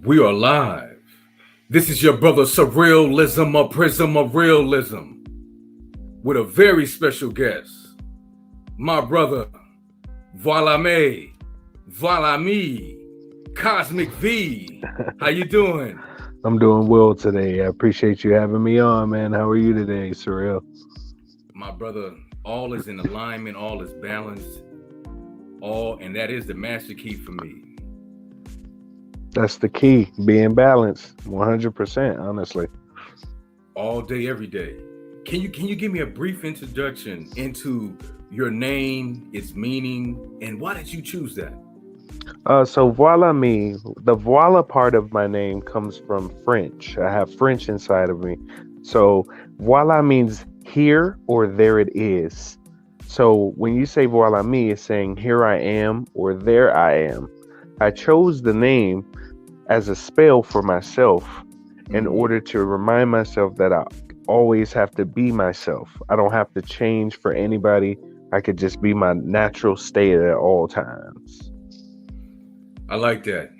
We are live. This is your brother Surrealism, a Prism of Realism, with a very special guest, my brother V.I.A, V.I.A, Cosmic V. How you doing? I'm doing well today. I appreciate you having me on, man. How are you today, Surreal? My brother, all is in alignment, all is balanced, and that is the master key for me. That's the key, being balanced, 100%, honestly. All day, every day. Can you give me a brief introduction into your name, its meaning, and why did you choose that? So voila me, the voila part of my name comes from French. I have French inside of me. So voila means here or there it is. So when you say voila me, it's saying here I am or there I am. I chose the name as a spell for myself in Mm-hmm. order to remind myself that I always have to be myself. I don't have to change for anybody. I could just be my natural state at all times. I like that.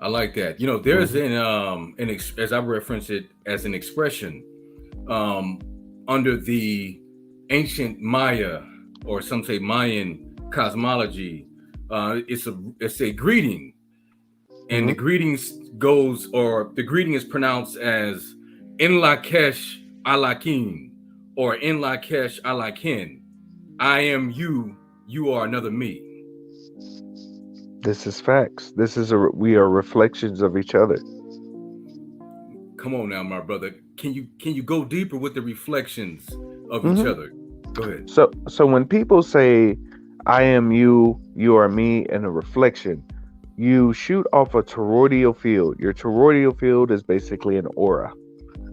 I like that. You know, there's Hmm. as I reference it as an expression um, under the ancient Maya, or some say Mayan cosmology. It's a greeting, and Hmm. the greeting is pronounced as In Lakesh Alakin, or In Lakesh Alakin. I am you, you are another me. This is facts. We are reflections of each other. Come on now, my brother. Can you go deeper with the reflections of each Hmm. other? Go ahead. So when people say I am you, you are me, and a reflection, you shoot off a toroidal field. Your toroidal field is basically an aura.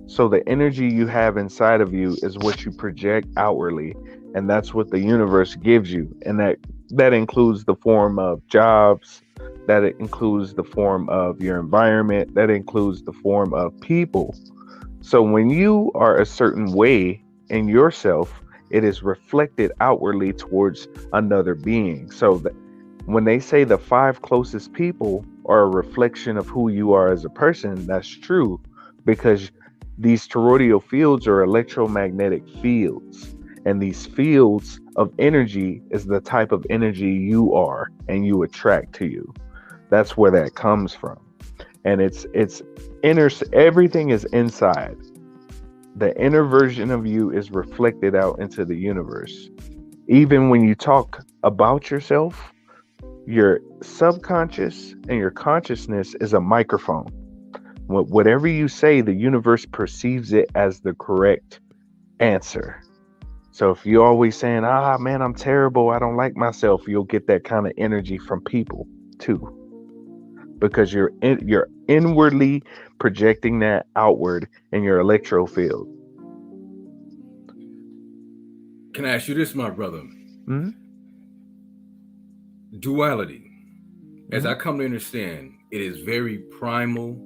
So the energy you have inside of you is what you project outwardly, and that's what the universe gives you. And that includes the form of jobs, that it includes the form of your environment, that includes the form of people. So when you are a certain way in yourself, it is reflected outwardly towards another being. So that when they say the five closest people are a reflection of who you are as a person, that's true because these toroidal fields are electromagnetic fields. And these fields of energy is the type of energy you are and you attract to you. That's where that comes from. And it's inner, everything is inside. The inner version of you is reflected out into the universe. Even when you talk about yourself, your subconscious and your consciousness is a microphone. Whatever you say, the universe perceives it as the correct answer. So if you're always saying, ah, man, I'm terrible, I don't like myself, you'll get that kind of energy from people too, because you're inwardly projecting that outward in your electro field. Can I ask you this, my brother? Hmm. Duality, as Hmm. I come to understand, it is very primal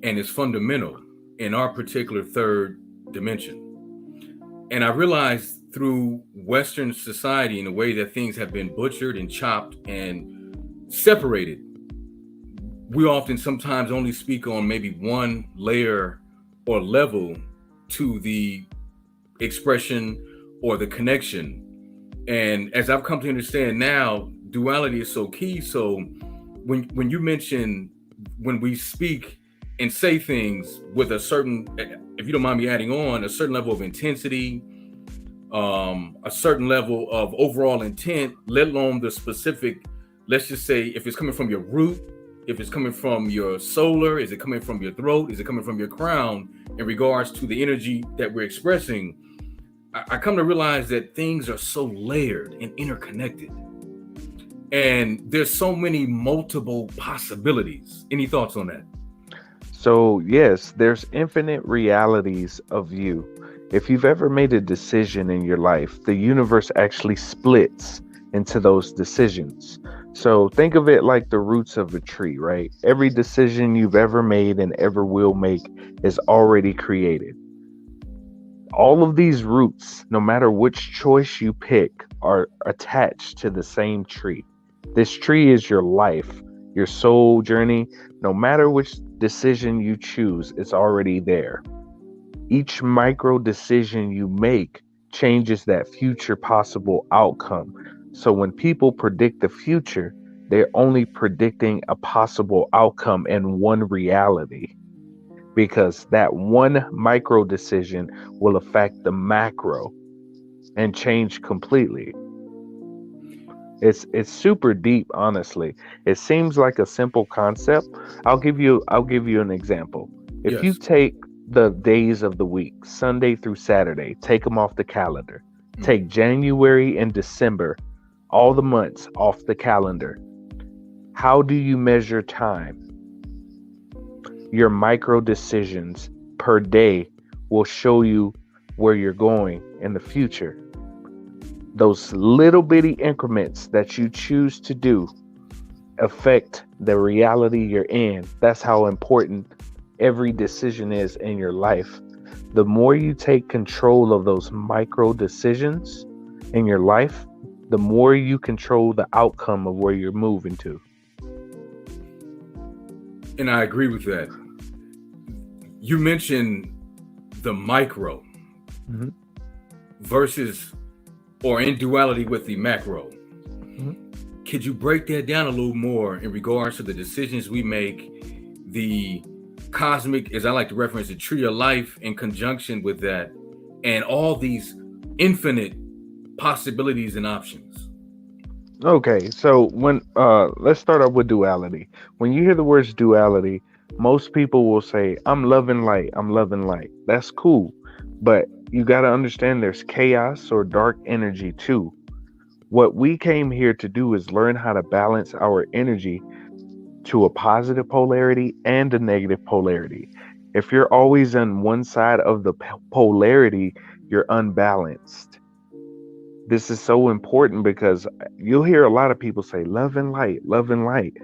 and it's fundamental in our particular third dimension. And I realized through Western society and the way that things have been butchered and chopped and separated, we often sometimes only speak on maybe one layer or level to the expression or the connection. And as I've come to understand now, duality is so key. So when you mention, when we speak and say things with a certain, if you don't mind me adding on, a certain level of intensity, a certain level of overall intent, let alone the specific, let's just say if it's coming from your root, if it's coming from your solar, is it coming from your throat, is it coming from your crown, in regards to the energy that we're expressing, I come to realize that things are so layered and interconnected. And there's so many multiple possibilities. Any thoughts on that? So, yes, there's infinite realities of you. If you've ever made a decision in your life, the universe actually splits into those decisions. So, think of it like the roots of a tree, right? Every decision you've ever made and ever will make is already created. All of these roots, no matter which choice you pick, are attached to the same tree. This tree is your life. Your soul journey, no matter which decision you choose, it's already there. Each micro decision you make changes that future possible outcome. So when people predict the future, they're only predicting a possible outcome in one reality, because that one micro decision will affect the macro and change completely. It's super deep, honestly. It seems like a simple concept. I'll give you an example. If you Yes. take the days of the week, Sunday through Saturday, take them off the calendar. Mm. Take January and December, all the months off the calendar. How do you measure time? Your micro decisions per day will show you where you're going in the future. Those little bitty increments that you choose to do affect the reality you're in. That's how important every decision is in your life. The more you take control of those micro decisions in your life, the more you control the outcome of where you're moving to. And I agree with that. You mentioned the micro Mhm, versus or in duality with the macro. mhm. Could you break that down a little more in regards to the decisions we make, the cosmic, as I like to reference, the tree of life in conjunction with that, and all these infinite possibilities and options? Okay, so when let's start off with duality. When you hear the words duality, most people will say, "I'm loving light, I'm loving light." That's cool, but you got to understand there's chaos or dark energy too. What we came here to do is learn how to balance our energy to a positive polarity and a negative polarity. If you're always on one side of the polarity, you're unbalanced. This is so important because you'll hear a lot of people say love and light, love and light.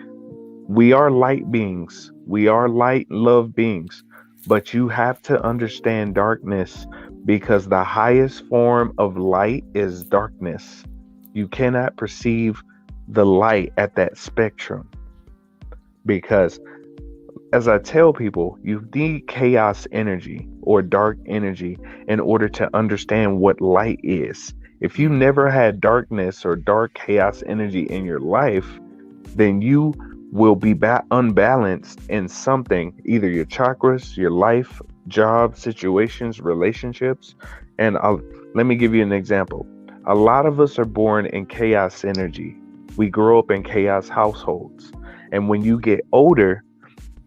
We are light beings. We are light love beings. But you have to understand darkness, because the highest form of light is darkness. You cannot perceive the light at that spectrum, because, as I tell people, you need chaos energy or dark energy in order to understand what light is. If you Mm. never had darkness or dark chaos energy in your life, then you will be unbalanced in something, either your chakras, your life, job, situations, relationships. And let me give you an example. A lot of us are born in chaos energy. We grow up in chaos households. And when you get older,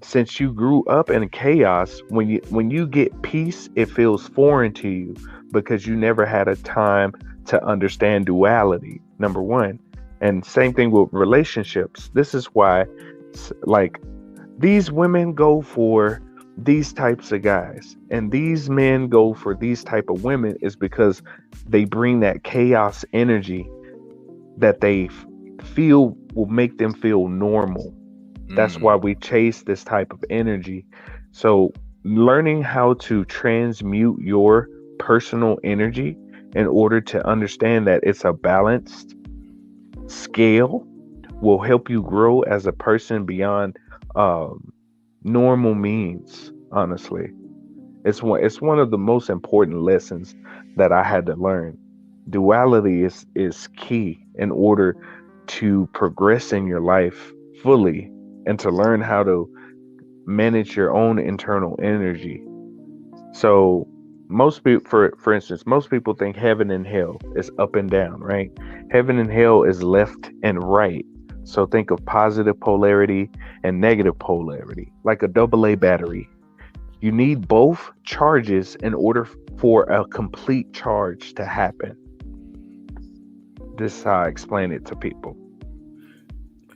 since you grew up in chaos, when you get peace, it feels foreign to you, because you never had a time to understand duality, number one. And same thing with relationships. This is why, like, these women go for these types of guys and these men go for these type of women, is because they bring that chaos energy that they feel will make them feel normal. That's why Mm. we chase this type of energy. So, learning how to transmute your personal energy in order to understand that it's a balanced scale will help you grow as a person beyond um, normal means. Honestly, it's one of the most important lessons that I had to learn. Duality is key in order to progress in your life fully, and to learn how to manage your own internal energy. So most people, for instance, most people think heaven and hell is up and down, right? Heaven and hell is left and right. So think of positive polarity and negative polarity, like a double A battery. You need both charges in order for a complete charge to happen. This is how I explain it to people.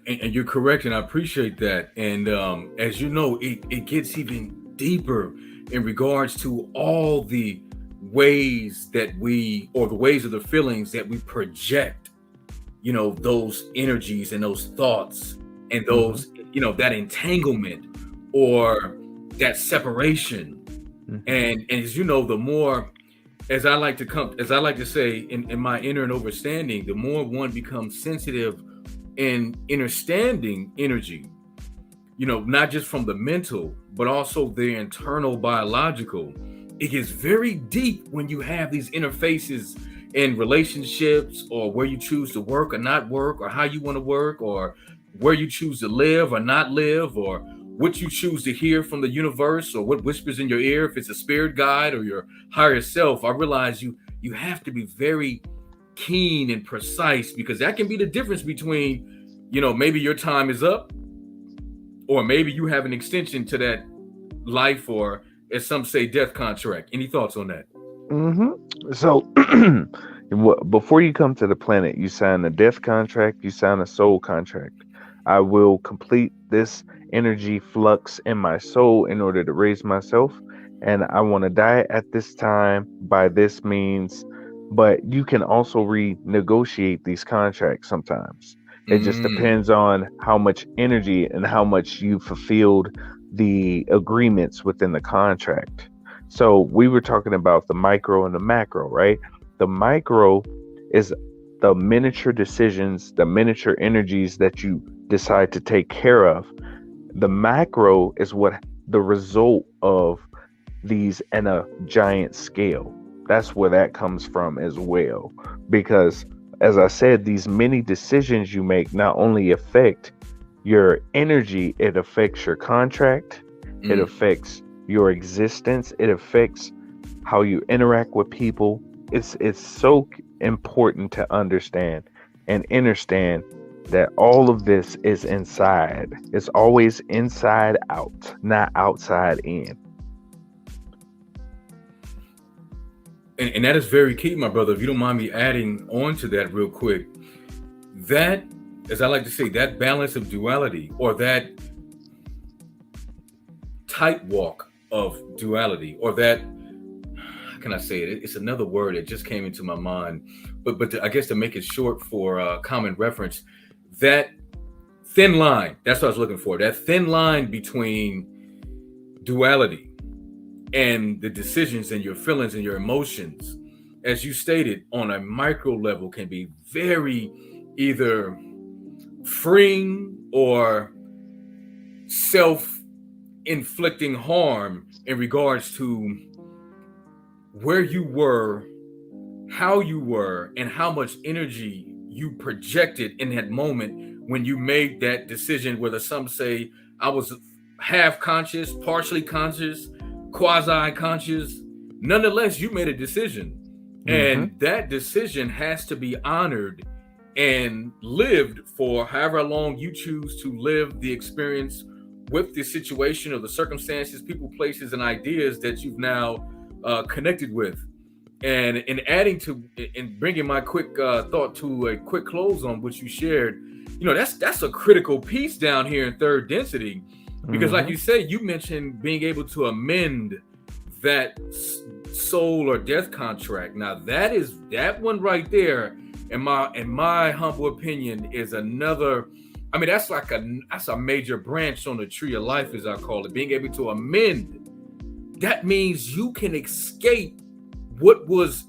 And you're correct, and I appreciate that. And as you know, it gets even deeper in regards to all the ways that we, or the ways of the feelings that we project, those energies and those thoughts and Hmm. those, that entanglement or that separation. Hmm. And as you know, the more, as I like to say in my inner and overstanding, the more one becomes sensitive in understanding energy, not just from the mental, but also the internal biological. It gets very deep when you have these interfaces in relationships, or where you choose to work or not work, or how you want to work, or where you choose to live or not live, or what you choose to hear from the universe, or what whispers in your ear, if it's a spirit guide or your higher self. I realize you have to be very keen and precise, because that can be the difference between, maybe your time is up, or maybe you have an extension to that life, or, as some say, death contract. Any thoughts on that? So, before you come to the planet, you sign a death contract, you sign a soul contract. I will complete this energy flux in my soul in order to raise myself, and I want to die at this time by this means. But you can also renegotiate these contracts sometimes. It just Mm, depends on how much energy and how much you fulfilled the agreements within the contract. So we were talking about the micro and the macro, right? The micro is the miniature decisions, the miniature energies that you decide to take care of. The macro is what the result of these in a giant scale. That's where that comes from as well. Because, as I said, these many decisions you make not only affect your energy, it affects your contract, it mm. affects your existence, it affects how you interact with people. It's so important to understand and understand that all of this is inside. It's always inside out, not outside in. And that is very key, my brother. If you don't mind me adding on to that real quick, that, as I like to say, that balance of duality, or that tight walk of duality, or that, how can I say it? It's another word that just came into my mind, but I guess to make it short for common reference, that thin line. That's what I was looking for. That thin line between duality and the decisions and your feelings and your emotions, as you stated, on a micro level, can be very either freeing or self inflicting harm in regards to where you were, how you were, and how much energy you projected in that moment when you made that decision. Whether some say I was half conscious, partially conscious, quasi conscious, nonetheless, you made a decision. Mm-hmm. And that decision has to be honored and lived for however long you choose to live the experience with the situation or the circumstances, people, places, and ideas that you've now connected with. And in adding to, in bringing my quick thought to a quick close on what you shared, that's a critical piece down here in third density, because, like Mm-hmm. you say, you mentioned being able to amend that soul or death contract. Now, that one right there, in my humble opinion, is another. I mean, that's a major branch on the tree of life, as I call it. Being able to amend, that means you can escape what was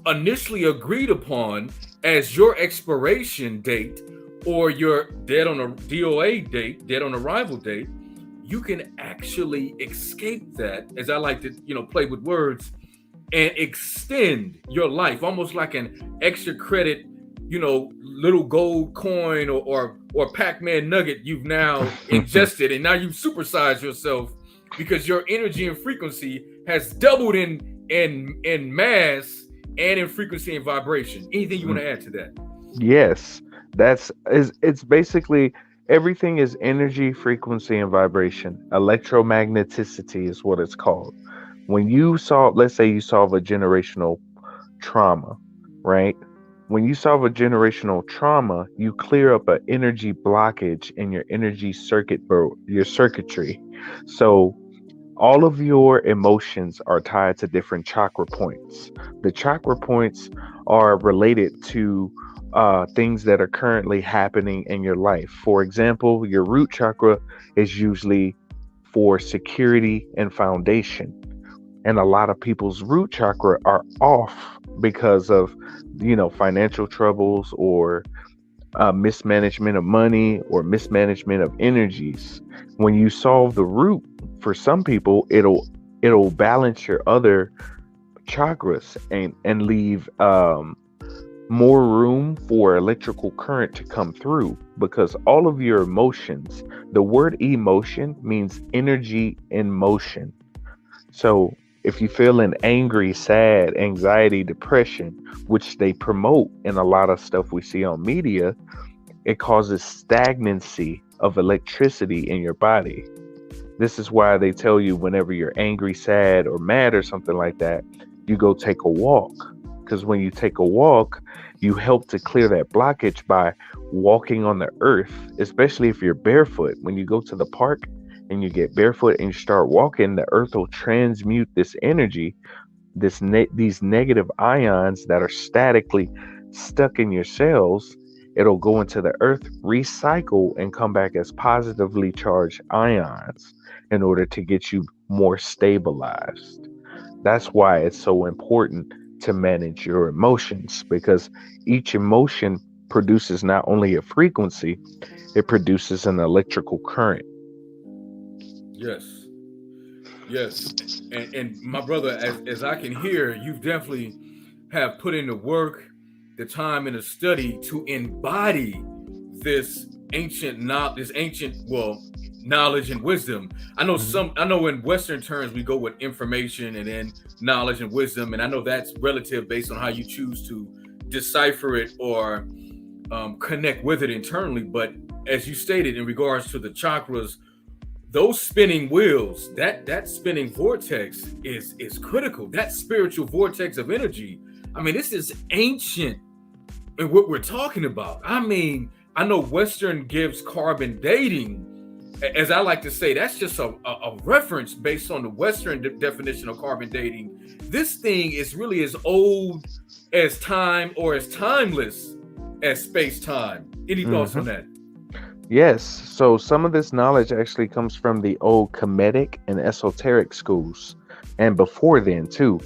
initially agreed upon as your expiration date, or your dead on a DOA date, dead on arrival date. You can actually escape that, as I like to, play with words, and extend your life, almost like an extra credit, little gold coin, or Pac-Man nugget you've now ingested, and now you've supersized yourself because your energy and frequency has doubled in mass and in frequency and vibration. Anything you want to add to that? Yes, it's basically everything is energy, frequency, and vibration. Electromagneticity is what it's called. When you solve, let's say you solve a generational trauma, right? When you solve a generational trauma, you clear up an energy blockage in your energy your circuitry. So all of your emotions are tied to different chakra points. The chakra points are related to things that are currently happening in your life. For example, your root chakra is usually for security and foundation. And a lot of people's root chakra are off because of, financial troubles or mismanagement of money or mismanagement of energies. When you solve the root, for some people, it'll balance your other chakras and leave more room for electrical current to come through, because all of your emotions, the word emotion means energy in motion. So if you feel an angry, sad, anxiety, depression, which they promote in a lot of stuff we see on media, it causes stagnancy of electricity in your body. This is why they tell you whenever you're angry, sad, or mad or something like that, you go take a walk. Because when you take a walk, you help to clear that blockage by walking on the earth, especially if you're barefoot. When you go to the park and you get barefoot and you start walking, the earth will transmute this energy, these negative ions that are statically stuck in your cells. It'll go into the earth, recycle, and come back as positively charged ions in order to get you more stabilized. That's why it's so important to manage your emotions, because each emotion produces not only a frequency, it produces an electrical current. Yes. Yes. And my brother, as I can hear, you've definitely have put in the work, the time and the study to embody this knowledge and wisdom. Mhm. I know in Western terms we go with information and then knowledge and wisdom, and I know that's relative based on how you choose to decipher it or connect with it internally. But as you stated in regards to the chakras, those spinning wheels, that spinning vortex is critical. That spiritual vortex of energy. I mean, this is ancient in what we're talking about. I mean, I know Western gives carbon dating, as I like to say, that's just a reference based on the Western definition of carbon dating. This thing is really as old as time or as timeless as space time. Any thoughts on Mhm. that? Yes, so some of this knowledge actually comes from the old Kemetic and esoteric schools, and before then too.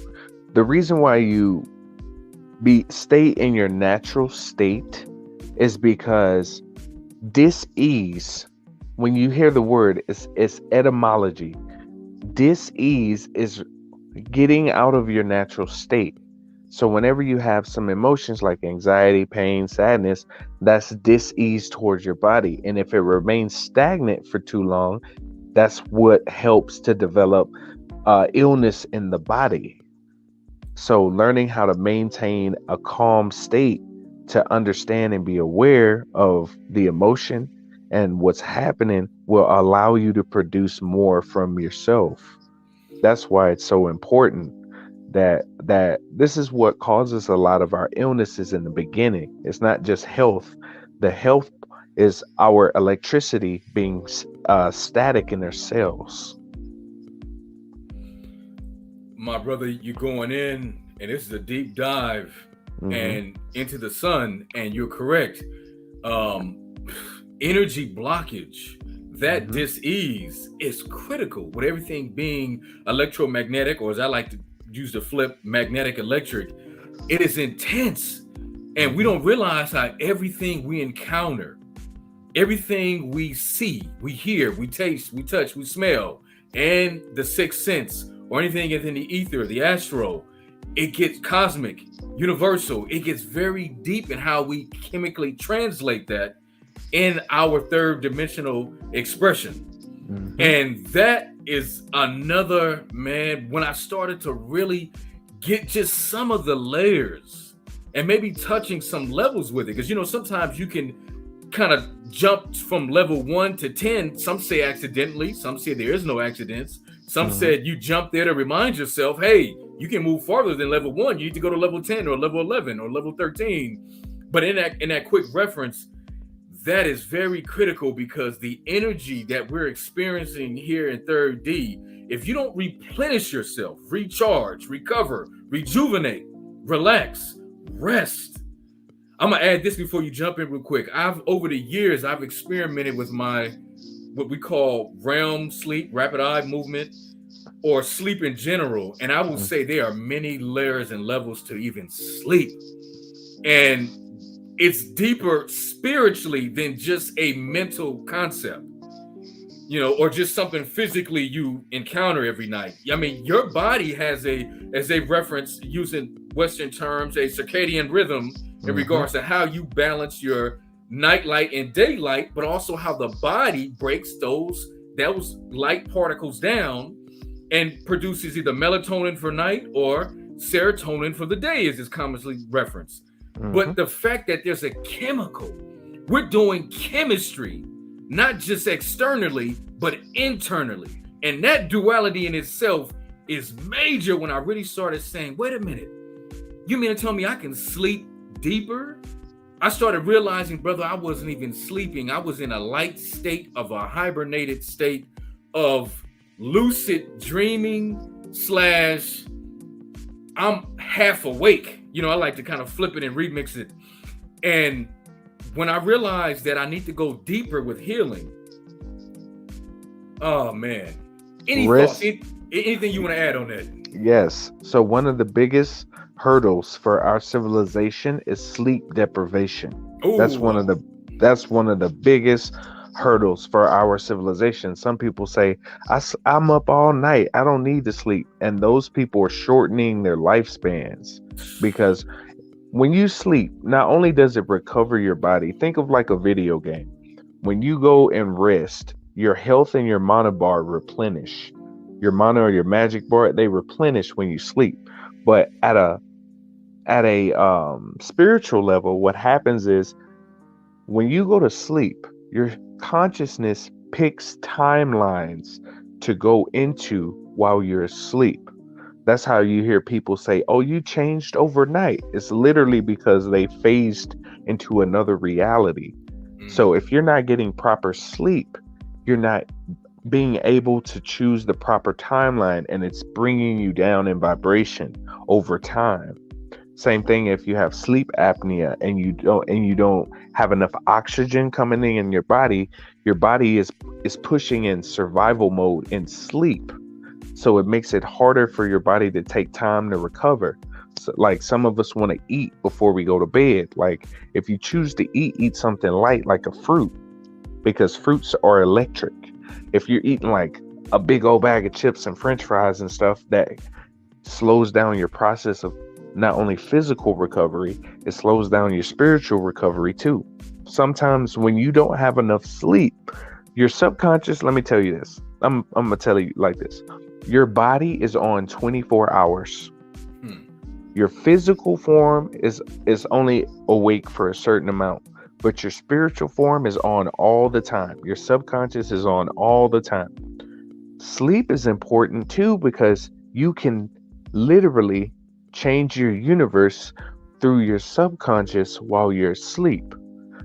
The reason why you be stay in your natural state is because dis-ease, when you hear the word, it's etymology. Dis-ease is getting out of your natural state. So whenever you have some emotions like anxiety, pain, sadness, that's dis-ease towards your body. And if it remains stagnant for too long, that's what helps to develop illness in the body. So learning how to maintain a calm state, to understand and be aware of the emotion and what's happening, will allow you to produce more from yourself. That's why it's so important that this is what causes a lot of our illnesses in the beginning. It's not just health. The health is our electricity being static in their cells. My brother, you're going in, and this is a deep dive Hmm. and into the sun, and you're correct. Um, Energy blockage, that Hmm. dis-ease is critical with everything being electromagnetic, or as I like to use the flip, magnetic electric. It is intense, and we Hmm. don't realize how everything we encounter, everything we see, we hear, we taste, we touch, we smell, and the sixth sense, or anything in the ether, the astral, it gets cosmic, universal. It gets very deep in how we chemically translate that in our third dimensional expression. Hmm. And that is another, man, when I started to really get just some of the layers and maybe touching some levels with it. Because, sometimes you can kind of jump from level 1 to 10. Some say accidentally, some say there is no accidents. Some Hmm. said you jump there to remind yourself, hey, you can move farther than level 1. You need to go to level 10 or level 11 or level 13. But in that quick reference, that is very critical because the energy that we're experiencing here in third D, if you don't replenish yourself, recharge, recover, rejuvenate, relax, rest. I'm gonna add this before you jump in real quick. I've over the years I've experimented with my what we call realm sleep, rapid eye movement, or sleep in general, and I will say there are many layers and levels to even sleep. And it's deeper spiritually than just a mental concept, or just something physically you encounter every night. I mean, your body has as they reference using Western terms, a circadian rhythm in Mm-hmm. regards to how you balance your nightlight and daylight, but also how the body breaks those light particles down and produces either melatonin for night or serotonin for the day, as is commonly referenced. Mm-hmm. But the fact that there's a chemical, we're doing chemistry, not just externally, but internally. And that duality in itself is major when I really started saying, wait a minute, you mean to tell me I can sleep deeper? I started realizing, brother, I wasn't even sleeping. I was in a light state of a hibernated state of lucid dreaming slash I'm half awake. I like to kind of flip it and remix it. And when I realized that I need to go deeper with healing, oh man. Any thoughts? Rest. Anything you want to add on that? Yes. So one of the biggest hurdles for our civilization is sleep deprivation. That's one of Oh, the that's one of the biggest hurdles for our civilization. Some people say, I'm up all night. I don't need to sleep. And those people are shortening their lifespans because when you sleep, not only does it recover your body, think of like a video game. When you go and rest, your health and your mana bar replenish. Your mana or your magic bar, they replenish when you sleep. But at a spiritual level, what happens is when you go to sleep, your consciousness picks timelines to go into while you're asleep. That's how you hear people say, oh, you changed overnight. It's literally because they phased into another reality. So if you're not getting proper sleep, you're not being able to choose the proper timeline, and it's bringing you down in vibration over time. Same thing if you have sleep apnea and you don't have enough oxygen coming in your body is pushing in survival mode in sleep. So it makes it harder for your body to take time to recover. So, like some of us want to eat before we go to bed. Like if you choose to eat something light like a fruit, because fruits are electric. If you're eating like a big old bag of chips and french fries and stuff, that slows down your process of not only physical recovery, it slows down your spiritual recovery too. Sometimes when you don't have enough sleep, your subconscious, let me tell you this. I'm gonna tell you like this. Your body is on 24 hours. Hmm. Your physical form is only awake for a certain amount, but your spiritual form is on all the time. Your subconscious is on all the time. Sleep is important too because you can literally change your universe through your subconscious while you're asleep.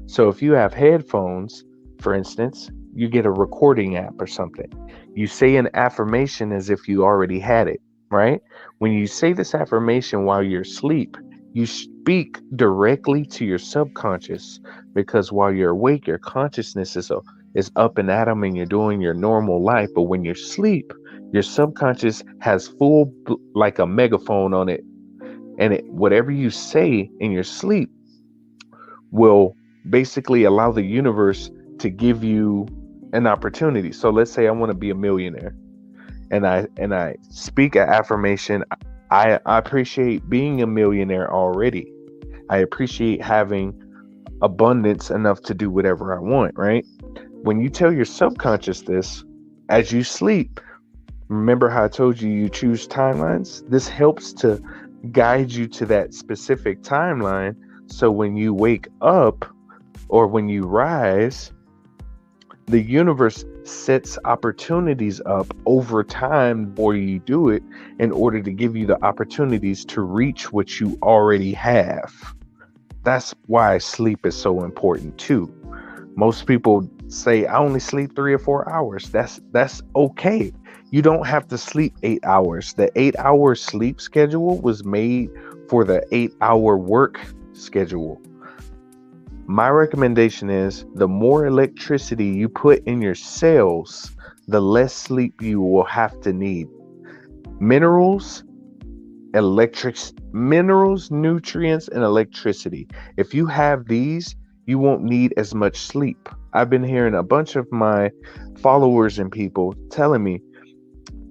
So if you have headphones, for instance, you get a recording app or something. You say an affirmation as if you already had it, right? When you say this affirmation while you're asleep, you speak directly to your subconscious because while you're awake, your consciousness is up and at 'em and you're doing your normal life. But when you're asleep, your subconscious has like a megaphone on it, and whatever you say in your sleep will basically allow the universe to give you an opportunity. So let's say I want to be a millionaire, and I speak an affirmation. I appreciate being a millionaire already. I appreciate having abundance enough to do whatever I want, right? When you tell your subconscious this as you sleep, remember how I told you you choose timelines? This helps to guide you to that specific timeline. So when you wake up or when you rise, the universe sets opportunities up over time before you do it in order to give you the opportunities to reach what you already have. That's why sleep is so important too. Most people say I only sleep 3 or 4 hours. That's okay. You don't have to sleep 8 hours. The 8-hour sleep schedule was made for the 8-hour work schedule. My recommendation is the more electricity you put in your cells, the less sleep you will have to need. Minerals minerals, nutrients, and electricity. If you have these, you won't need as much sleep. I've been hearing a bunch of my followers and people telling me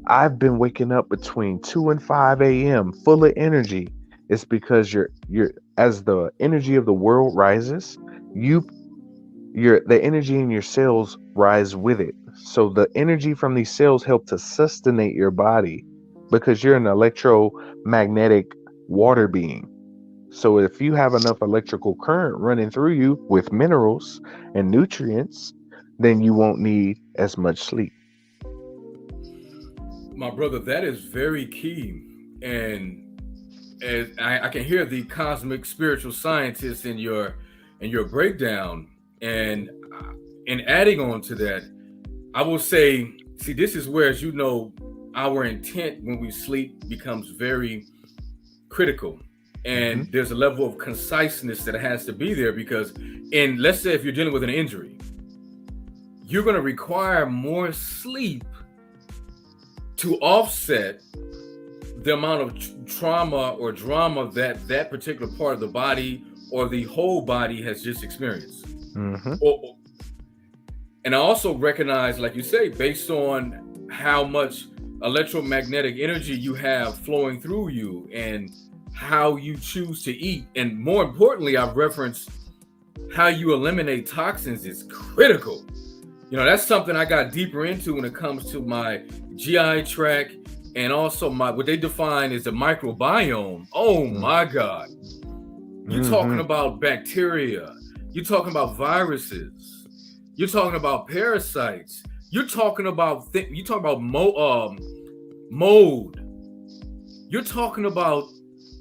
I've been waking up between 2 and 5 a.m. full of energy. It's because you're as the energy of the world rises, you the energy in your cells rise with it. So the energy from these cells help to sustain your body because you're an electromagnetic water being. So if you have enough electrical current running through you with minerals and nutrients, then you won't need as much sleep. My brother, that is very key. And as I can hear the cosmic spiritual scientists in your breakdown. And in adding on to that, I will say, see, this is where, as you know, our intent when we sleep becomes very critical. Hmm. And there's a level of conciseness that has to be there because, in let's say, if you're dealing with an injury, you're going to require more sleep to offset the amount of trauma or drama that that particular part of the body or the whole body has just experienced. Hmm. Or, and I also recognize, like you say, based on how much electromagnetic energy you have flowing through you and how you choose to eat. And more importantly, I've referenced how you eliminate toxins is critical. You know, that's something I got deeper into when it comes to my GI tract and also my what they define as the microbiome. Oh my God. You're talking Hmm. about bacteria. You're talking about viruses. You're talking about parasites. You're talking about mold. You're talking about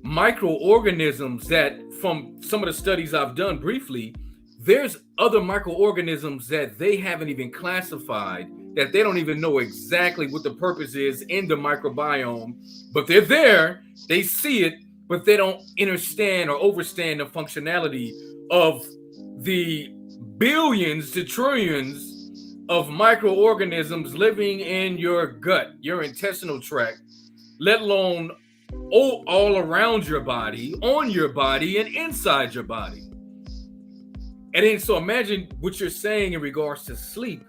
microorganisms that, from some of the studies I've done briefly, there's other microorganisms that they haven't even classified, that they don't even know exactly what the purpose is in the microbiome, but they're there, they see it, but they don't understand or overstand the functionality of the billions to trillions of microorganisms living in your gut, your intestinal tract, let alone all around your body, on your body, and inside your body. And then, so imagine what you're saying in regards to sleep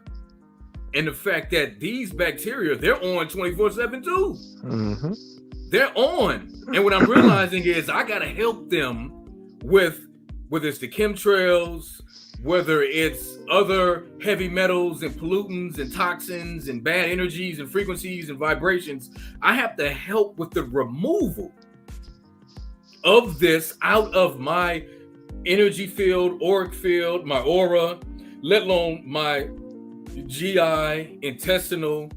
and the fact that these bacteria, they're on 24/7 too. Hmm. They're on. And what I'm realizing is I got to help them with whether it's the chemtrails, whether it's other heavy metals and pollutants and toxins and bad energies and frequencies and vibrations. I have to help with the removal of this out of my energy field, auric field, my aura, let alone my GI, intestinal,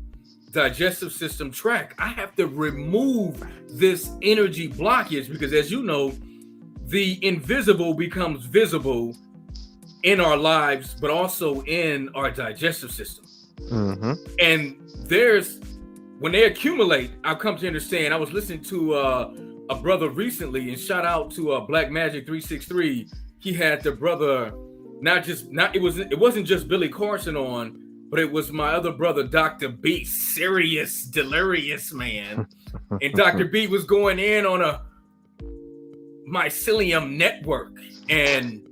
digestive system tract. I have to remove this energy blockage because, as you know, the invisible becomes visible in our lives, but also in our digestive system. Hmm. And when they accumulate, I've come to understand. I was listening to a brother recently, and shout out to Black Magic 363. He had the brother, it wasn't just Billy Carson on, but it was my other brother, Dr. B, serious, delirious man. And Dr. B was going in on a mycelium network and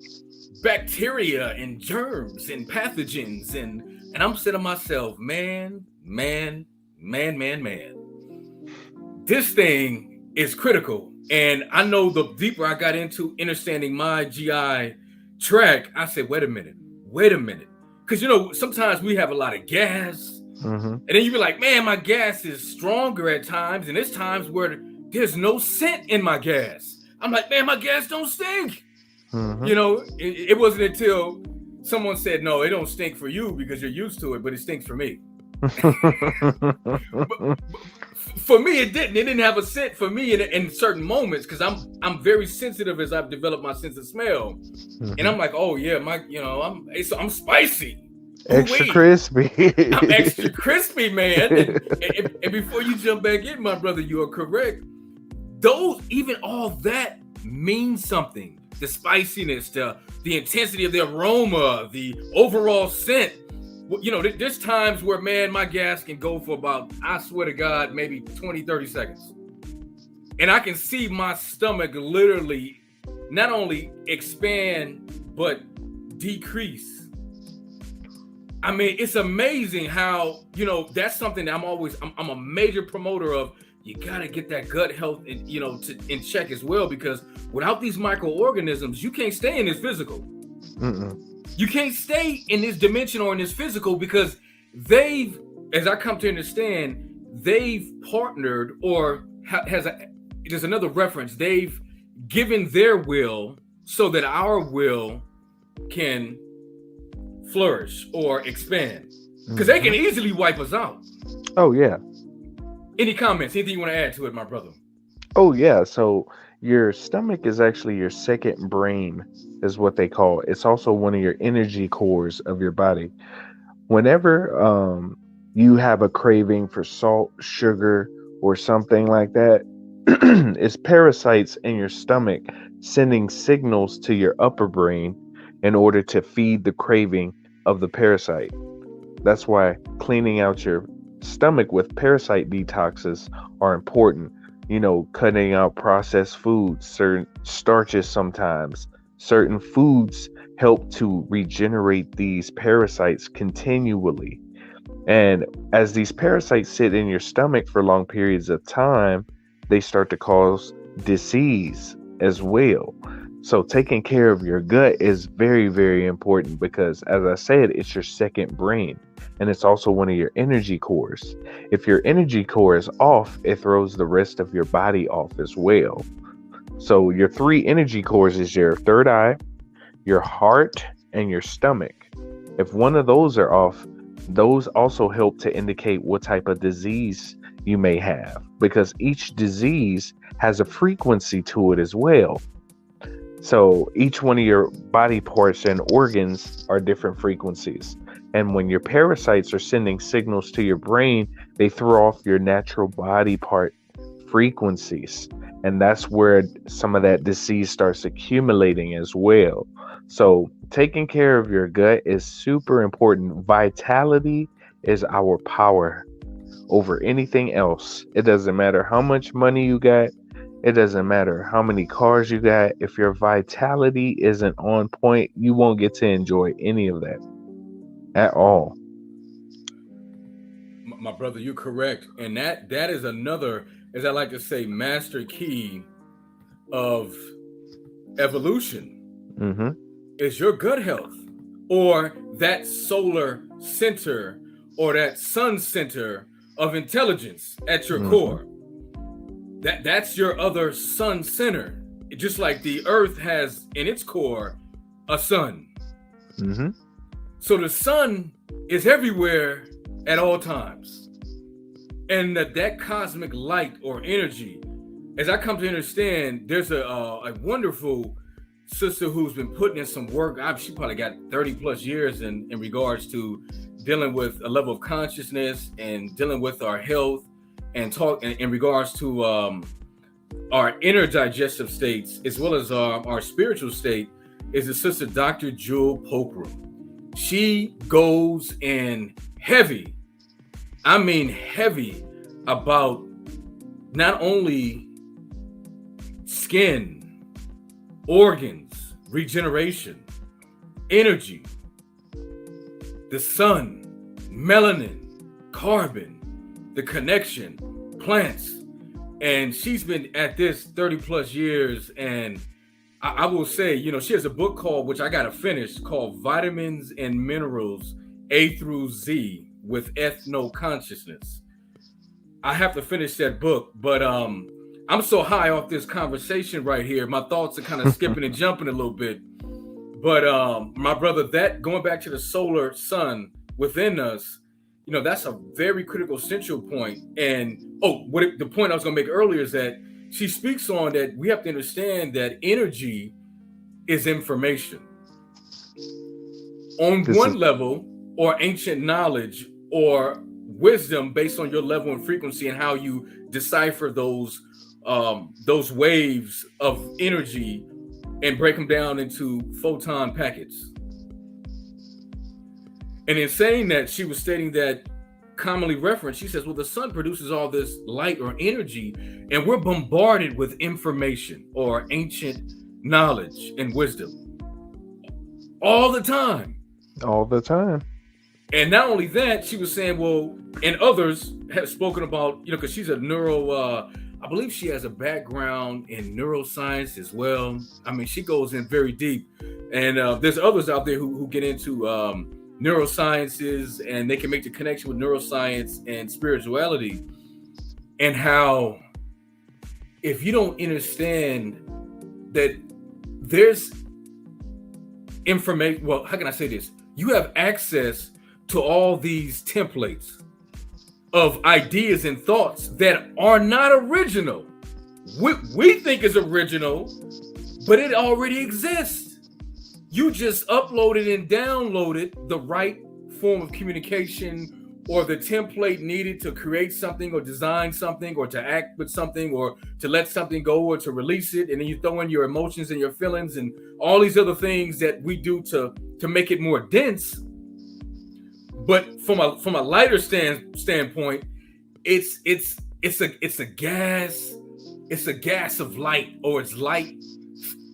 bacteria and germs and pathogens. And I'm saying to myself, man, this thing is critical. And I know the deeper I got into understanding my GI tract, I said, wait a minute. Because, you know, sometimes we have a lot of gas. Hmm. And then you be like, man, my gas is stronger at times. And there's times where there's no scent in my gas. I'm like, man, my gas don't stink. Hmm. You know, it wasn't until someone said, no, it don't stink for you because you're used to it, but it stinks for me. But for me, it didn't. It didn't have a scent for me in certain moments because I'm very sensitive as I've developed my sense of smell, and I'm like, oh yeah, I'm spicy, Extra ooh-wee. crispy. I'm extra crispy, man. And before you jump back in, my brother, you are correct. Even all that means something. The spiciness, the intensity of the aroma, the overall scent. You know, there's times where, man, my gas can go for about, I swear to God, maybe 20, 30 seconds. And I can see my stomach literally not only expand but decrease. I mean, it's amazing how, that's something that I'm a major promoter of. You got to get that gut health in check as well, because without these microorganisms, you can't stay in this physical. Mm-mm. You can't stay in this dimension or in this physical, because they've, as I come to understand, they've partnered or there's another reference. They've given their will so that our will can flourish or expand, because they can easily wipe us out. Oh yeah. Any comments? Anything you want to add to it, my brother? Oh yeah. So your stomach is actually your second brain, is what they call it. It's also one of your energy cores of your body. Whenever you have a craving for salt, sugar, or something like that, it's parasites in your stomach sending signals to your upper brain in order to feed the craving of the parasite. That's why cleaning out your stomach with parasite detoxes are important. Cutting out processed foods, certain starches sometimes. Certain foods help to regenerate these parasites continually. And as these parasites sit in your stomach for long periods of time, they start to cause disease as well. So taking care of your gut is very, very important because, as I said, it's your second brain and it's also one of your energy cores. If your energy core is off, it throws the rest of your body off as well. So your three energy cores is your third eye, your heart, and your stomach. If one of those are off, those also help to indicate what type of disease you may have, because each disease has a frequency to it as well. So each one of your body parts and organs are different frequencies. And when your parasites are sending signals to your brain, they throw off your natural body part frequencies. And that's where some of that disease starts accumulating as well. So taking care of your gut is super important. Vitality is our power over anything else. It doesn't matter how much money you got. It doesn't matter how many cars you got. If your vitality isn't on point, you won't get to enjoy any of that at all. My brother, you're correct. And that is another, as I like to say, master key of evolution Mm-hmm. is your gut health, or that solar center or that sun center of intelligence at your Mm-hmm. core. That's your other sun center. Just like the earth has in its core a sun. Mm-hmm. So the sun is everywhere at all times. And that cosmic light or energy, as I come to understand, there's a wonderful sister who's been putting in some work. She probably got 30 plus years in regards to dealing with a level of consciousness and dealing with our health and talk in regards to our inner digestive states as well as our spiritual state, is the sister Dr. Jewel Poperum. She goes in heavy, I mean heavy, about not only skin, organs, regeneration, energy, the sun, melanin, carbon, the connection, plants. And she's been at this 30 plus years. And I will say, she has a book called, which I got to finish, called Vitamins and Minerals A through Z with Ethno Consciousness. I have to finish that book, but I'm so high off this conversation right here. My thoughts are kind of skipping and jumping a little bit. But my brother, that going back to the solar sun within us, that's a very critical central point. And the point I was going to make earlier is that she speaks on that we have to understand that energy is information. On This is one level, or ancient knowledge or wisdom based on your level and frequency and how you decipher those waves of energy and break them down into photon packets. And in saying that, she was stating that commonly referenced. She says, well, the sun produces all this light or energy, and we're bombarded with information or ancient knowledge and wisdom all the time. All the time. And not only that, she was saying, well, and others have spoken about, because she's a I believe she has a background in neuroscience as well. I mean, she goes in very deep. And there's others out there who get into neurosciences, and they can make the connection with neuroscience and spirituality, and how if you don't understand that there's information, well, how can I say this? You have access to all these templates of ideas and thoughts that are not original. We think is original, but it already exists. You just uploaded and downloaded the right form of communication or the template needed to create something or design something or to act with something or to let something go or to release it. And then you throw in your emotions and your feelings and all these other things that we do to make it more dense. But from a lighter standpoint, it's a gas. It's a gas of light, or it's light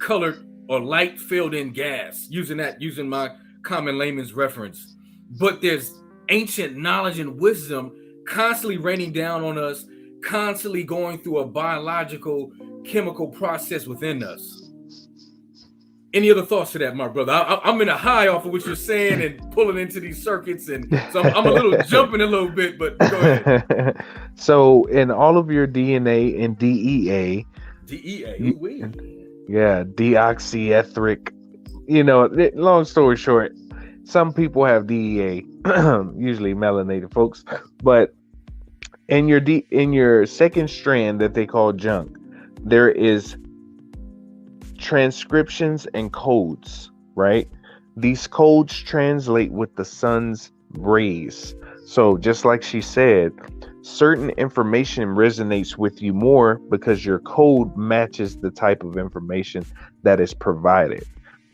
colored or light filled in gas. Using my common layman's reference. But there's ancient knowledge and wisdom constantly raining down on us, constantly going through a biological chemical process within us. Any other thoughts to that, my brother? I'm in a high off of what you're saying and pulling into these circuits, and so I'm a little jumping a little bit, but go ahead. So in all of your DNA and DEA, yeah, deoxyethric, long story short, some people have DEA, usually melanated folks, but in your second strand that they call junk, there is transcriptions and codes, right? These codes translate with the sun's rays. So just like she said, certain information resonates with you more because your code matches the type of information that is provided.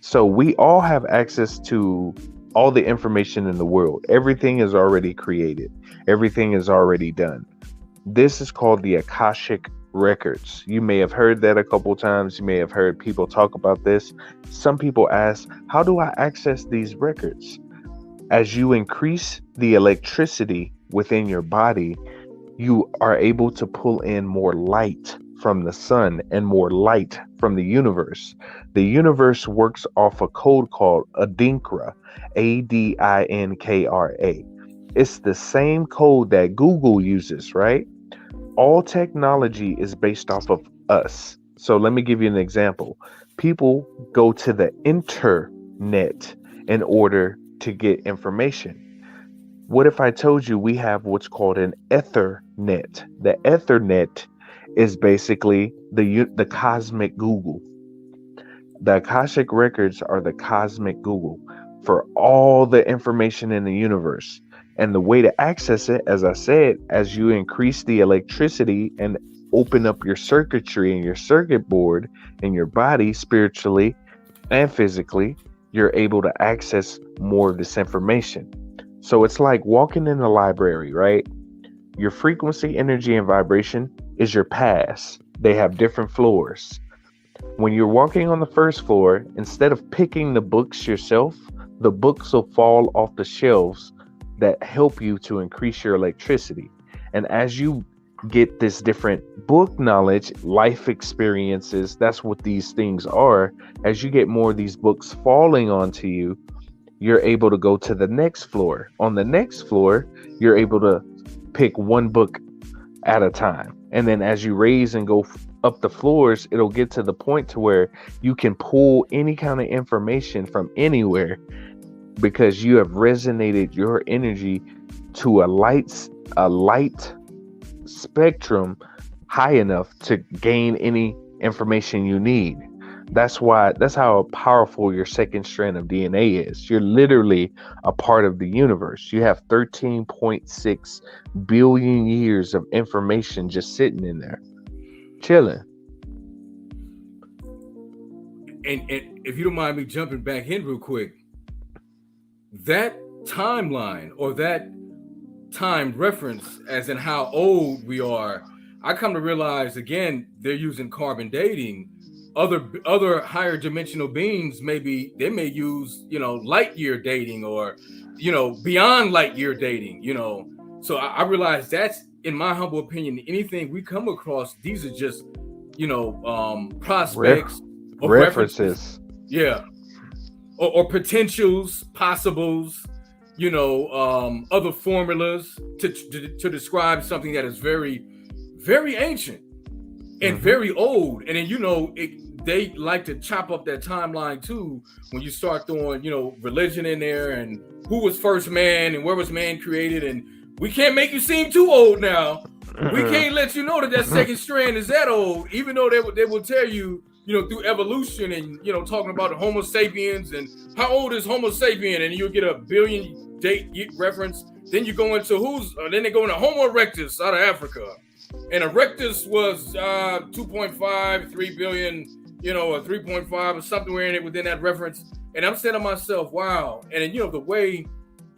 So we all have access to all the information in the world. Everything is already created. Everything is already done. This is called the Akashic records. You may have heard that a couple times. You may have heard people talk about this. Some people ask, how do I access these records? As you increase the electricity within your body, you are able to pull in more light from the sun and more light from the universe. The universe works off a code called Adinkra, Adinkra. It's the same code that Google uses, right? All technology is based off of us. So let me give you an example. People go to the internet in order to get information. What if I told you we have what's called an Ethernet? The Ethernet is basically the cosmic Google. The Akashic records are the cosmic Google for all the information in the universe. And the way to access it, as I said, as you increase the electricity and open up your circuitry and your circuit board in your body spiritually and physically, you're able to access more of this information. So it's like walking in the library, right? Your frequency, energy, and vibration is your pass. They have different floors. When you're walking on the first floor, instead of picking the books yourself, the books will fall off the shelves that help you to increase your electricity. And as you get this different book knowledge, life experiences, that's what these things are. As you get more of these books falling onto you, you're able to go to the next floor. On the next floor, you're able to pick one book at a time. And then as you raise and go up the floors, it'll get to the point to where you can pull any kind of information from anywhere, because you have resonated your energy to a light spectrum high enough to gain any information you need. That's how powerful your second strand of DNA is. You're literally a part of the universe. You have 13.6 billion years of information just sitting in there, chilling. And if you don't mind me jumping back in real quick, that timeline or that time reference, as in how old we are, I come to realize again they're using carbon dating. Other higher dimensional beings, maybe they may use, light year dating, or beyond light year dating. So I realize that's, in my humble opinion, anything we come across, these are just Ref- prospects of references. references. Yeah. Or potentials, possibles, other formulas to describe something that is very, very ancient and very old. And then, they like to chop up that timeline too when you start throwing, religion in there, and who was first man and where was man created. And we can't make you seem too old now. We can't let you know that second strand is that old, even though they will tell you, through evolution and, talking about the Homo sapiens and how old is Homo sapien, and you'll get a billion date reference. Then you go into then they go into Homo erectus out of Africa. And erectus was 2.5, 3 billion, or 3.5 or something within that reference. And I'm saying to myself, wow. And then, the way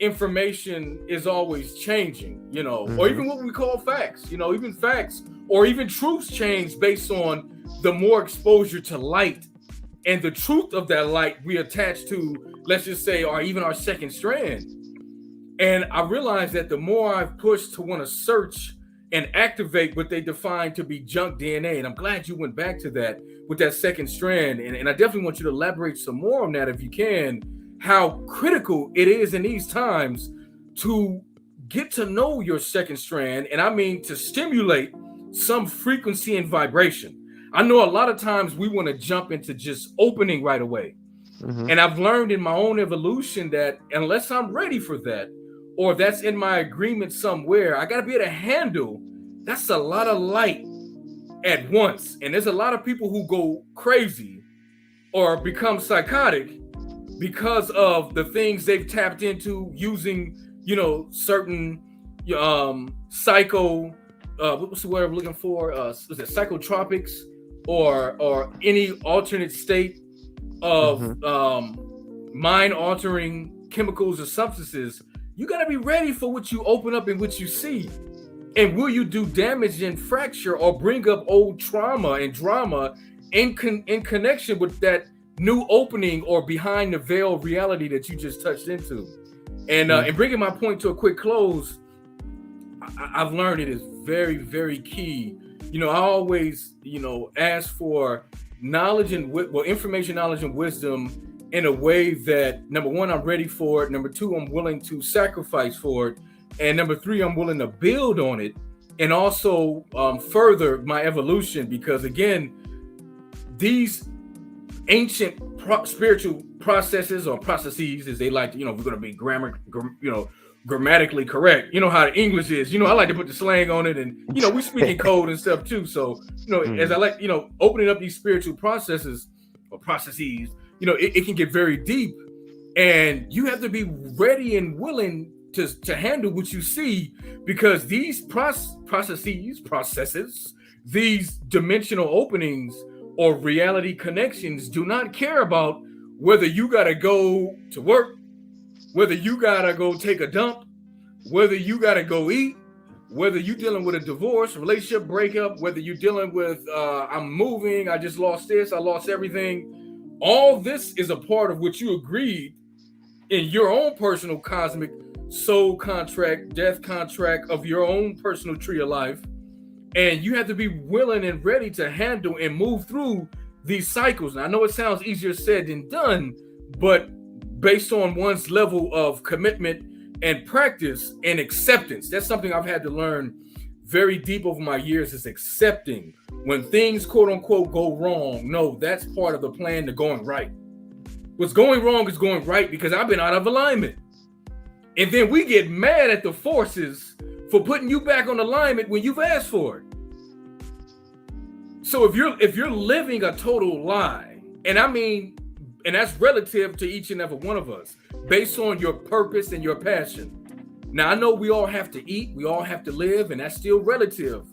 information is always changing, or even what we call facts, even facts or even truths change based on the more exposure to light and the truth of that light we attach to, let's just say, or even our second strand. And I realized that the more I've pushed to want to search and activate what they define to be junk DNA, and I'm glad you went back to that with that second strand, and I definitely want you to elaborate some more on that if you can, how critical it is in these times to get to know your second strand, and I mean to stimulate some frequency and vibration. I know a lot of times we want to jump into just opening right away. And I've learned in my own evolution that unless I'm ready for that, or that's in my agreement somewhere, I got to be able to handle, that's a lot of light at once. And there's a lot of people who go crazy or become psychotic because of the things they've tapped into using, certain what's the word I'm looking for? Is it psychotropics or any alternate state of mind-altering chemicals or substances? You got to be ready for what you open up and what you see. And will you do damage and fracture or bring up old trauma and drama in connection with that new opening or behind the veil reality that you just touched into? And bringing my point to a quick close, I've learned it is very, very key. I always, ask for knowledge and information, knowledge, and wisdom in a way that, number one, I'm ready for it. Number two, I'm willing to sacrifice for it. And number three, I'm willing to build on it and also further my evolution. Because again, these ancient spiritual processes or processes, as they like to, we're going to be grammatically correct. You know how the English is. I like to put the slang on it, and we speak in code and stuff too. So as I like, opening up these spiritual processes or processes, it can get very deep, and you have to be ready and willing to handle what you see, because these processes, these dimensional openings or reality connections do not care about whether you got to go to work, whether you got to go take a dump, whether you got to go eat, whether you're dealing with a divorce, relationship breakup, whether you're dealing with, I'm moving, I just lost this, I lost everything. All this is a part of what you agreed in your own personal cosmic soul contract, death contract of your own personal tree of life. And you have to be willing and ready to handle and move through these cycles. And I know it sounds easier said than done, but based on one's level of commitment and practice and acceptance, that's something I've had to learn very deep over my years, is accepting when things, quote unquote, go wrong. No, that's part of the plan to going right. What's going wrong is going right because I've been out of alignment. And then we get mad at the forces for putting you back on alignment when you've asked for it. So if you're living a total lie, and that's relative to each and every one of us, based on your purpose and your passion. Now, I know we all have to eat, we all have to live, and that's still relative.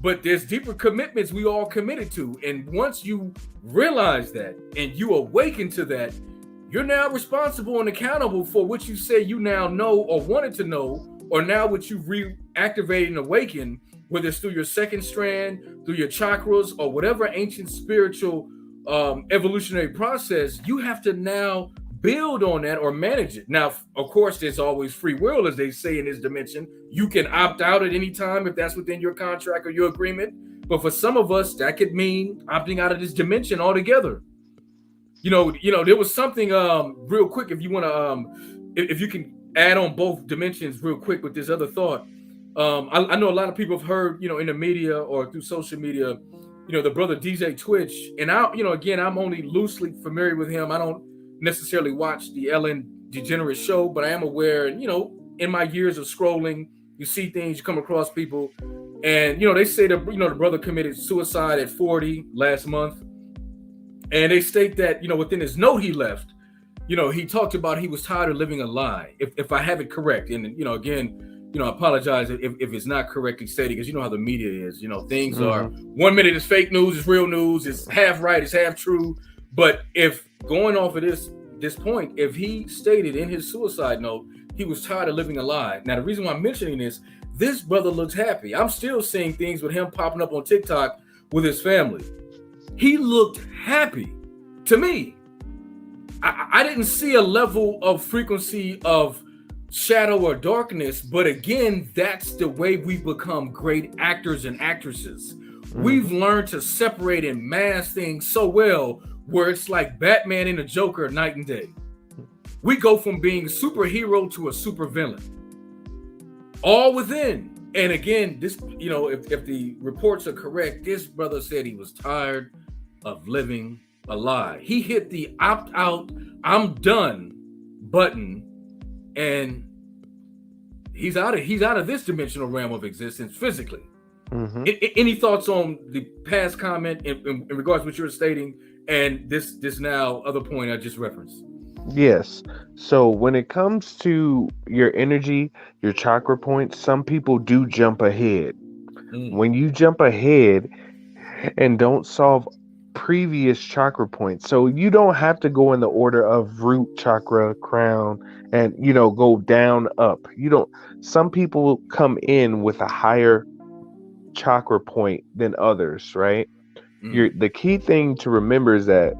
But there's deeper commitments we all committed to. And once you realize that and you awaken to that, you're now responsible and accountable for what you say you now know or wanted to know or now what you've reactivated and awakened, whether it's through your second strand, through your chakras, or whatever ancient spiritual evolutionary process, you have to now build on that or manage it. Now, of course, there's always free will, as they say in this dimension. You can opt out at any time if that's within your contract or your agreement. But for some of us, that could mean opting out of this dimension altogether. There was something real quick. If you want to, if you can add on both dimensions real quick with this other thought. I know a lot of people have heard, in the media or through social media, the brother DJ Twitch, and again, I'm only loosely familiar with him. I don't necessarily watch the Ellen DeGeneres show, but I am aware, in my years of scrolling, you see things, you come across people, and they say that the brother committed suicide at 40 last month, and they state that within his note he left, he talked about he was tired of living a lie. If I have it correct, and again, I apologize if it's not correctly stated, because you know how the media is. Things are 1 minute it's fake news, it's real news, it's half right, it's half true. But if going off of this point, if he stated in his suicide note he was tired of living a lie. Now the reason why I'm mentioning this brother looks happy. I'm still seeing things with him popping up on TikTok with his family. He looked happy to me. I didn't see a level of frequency of shadow or darkness, but again, that's the way we become great actors and actresses. We've learned to separate and mask things so well, where it's like Batman and the Joker night and day. We go from being superhero to a supervillain, all within. And again, this, if the reports are correct, this brother said he was tired of living a lie. He hit the opt out, I'm done button, and he's out of this dimensional realm of existence physically. Any thoughts on the past comment in regards to what you were stating and this now other point I just referenced? Yes. So when it comes to your energy, your chakra points, some people do jump ahead. When you jump ahead and don't solve previous chakra points, so you don't have to go in the order of root chakra, crown, and go down up. Some people come in with a higher chakra point than others, right? The key thing to remember is that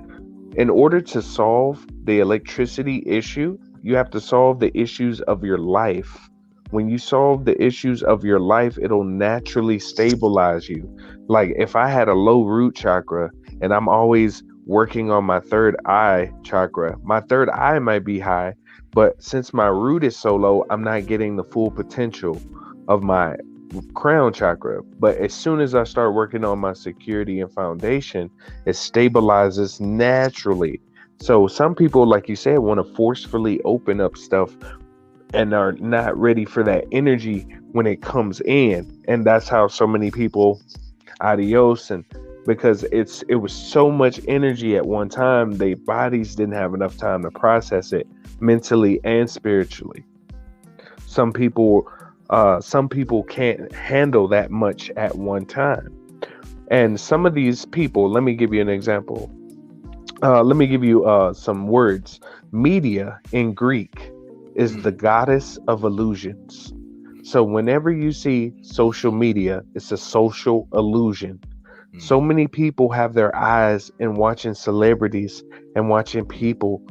in order to solve the electricity issue, you have to solve the issues of your life. When you solve the issues of your life, it'll naturally stabilize you. Like if I had a low root chakra and I'm always working on my third eye chakra, my third eye might be high, but since my root is so low, I'm not getting the full potential of my crown chakra. But as soon as I start working on my security and foundation, it stabilizes naturally. So some people, like you said, want to forcefully open up stuff and are not ready for that energy when it comes in. And that's how so many people adios, and because it was so much energy at one time, their bodies didn't have enough time to process it mentally and spiritually. Some people can't handle that much at one time. And some of these people, let me give you an example. Let me give you some words. Media in Greek is the goddess of illusions. So whenever you see social media, it's a social illusion. So many people have their eyes in watching celebrities and watching people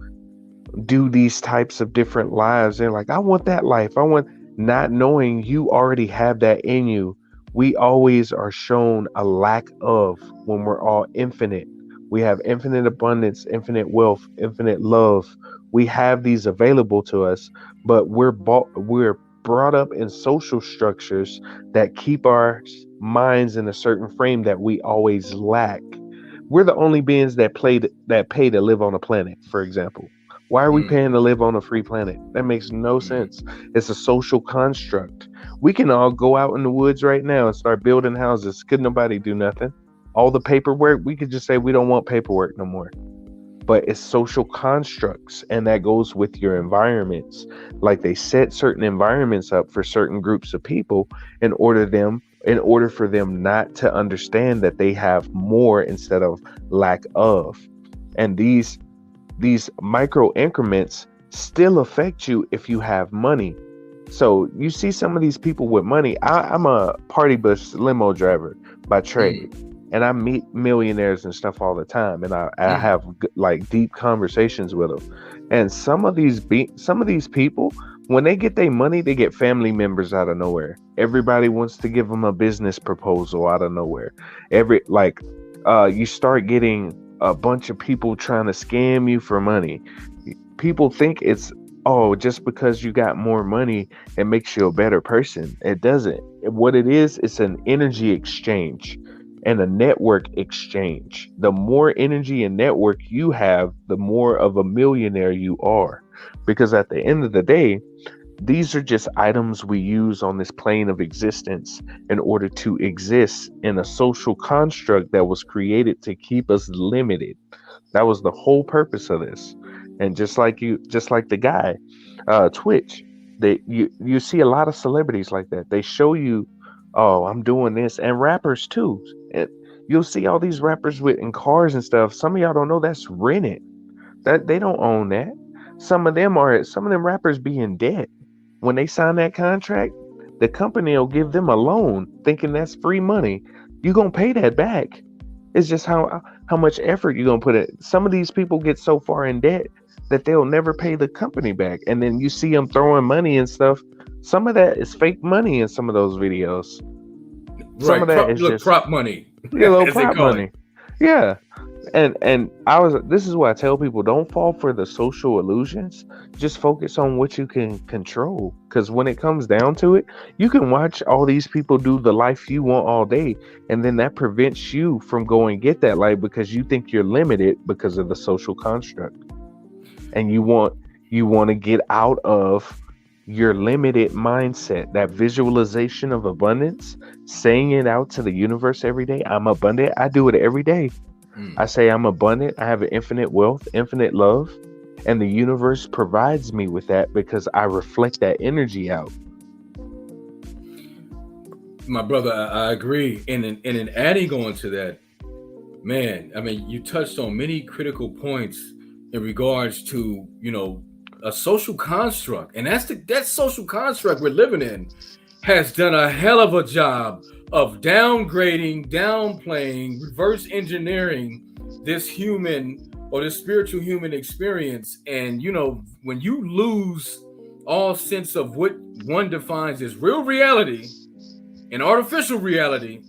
do these types of different lives. They're like, I want that life. Not knowing you already have that in you. We always are shown a lack of when we're all infinite. We have infinite abundance, infinite wealth, infinite love. We have these available to us, but we're brought up in social structures that keep our minds in a certain frame that we always lack. We're the only beings that pay to live on a planet, for example. Why are we paying to live on a free planet? That makes no sense. It's a social construct. We can all go out in the woods right now and start building houses. Could nobody do nothing? All the paperwork, we could just say we don't want paperwork no more. But it's social constructs, and that goes with your environments. Like they set certain environments up for certain groups of people in order for them not to understand that they have more instead of lack of. And these micro increments still affect you if you have money. So you see some of these people with money. I'm a party bus limo driver by trade, Mm, and I meet millionaires and stuff all the time, and I mm, have like deep conversations with them. And some of these people, when they get their money, they get family members out of nowhere. Everybody wants to give them a business proposal out of nowhere. You start getting a bunch of people trying to scam you for money. People think it's, oh, just because you got more money, it makes you a better person. It doesn't. What it is, it's an energy exchange and a network exchange. The more energy and network you have, the more of a millionaire you are. Because at the end of the day, these are just items we use on this plane of existence in order to exist in a social construct that was created to keep us limited. That was the whole purpose of this. And just like the guy, Twitch, you see a lot of celebrities like that. They show you, oh, I'm doing this, and rappers too. And you'll see all these rappers with in cars and stuff. Some of y'all don't know that's rented. That they don't own that. Some of them rappers be in debt. When they sign that contract, the company will give them a loan, thinking that's free money. You gonna pay that back. It's just how much effort you gonna put in. Some of these people get so far in debt that they'll never pay the company back, and then you see them throwing money and stuff. Some of that is fake money in some of those videos. Some of right. that is Look, just prop money, little as they prop call it. money. Yeah, and this is why I tell people, don't fall for the social illusions. Just focus on what you can control, because when it comes down to it, you can watch all these people do the life you want all day, and then that prevents you from going get that life because you think you're limited because of the social construct, and you want to get out of your limited mindset, that visualization of abundance, saying it out to the universe every day. I'm abundant. I do it every day. I Mm. say I'm abundant. I have an infinite wealth, infinite love, and the universe provides me with that because I reflect that energy out. My brother, I agree. And in adding on to that, man, I mean, you touched on many critical points in regards to, a social construct. And that social construct we're living in has done a hell of a job of downgrading, downplaying, reverse engineering this human or this spiritual human experience. And, when you lose all sense of what one defines as real reality and artificial reality,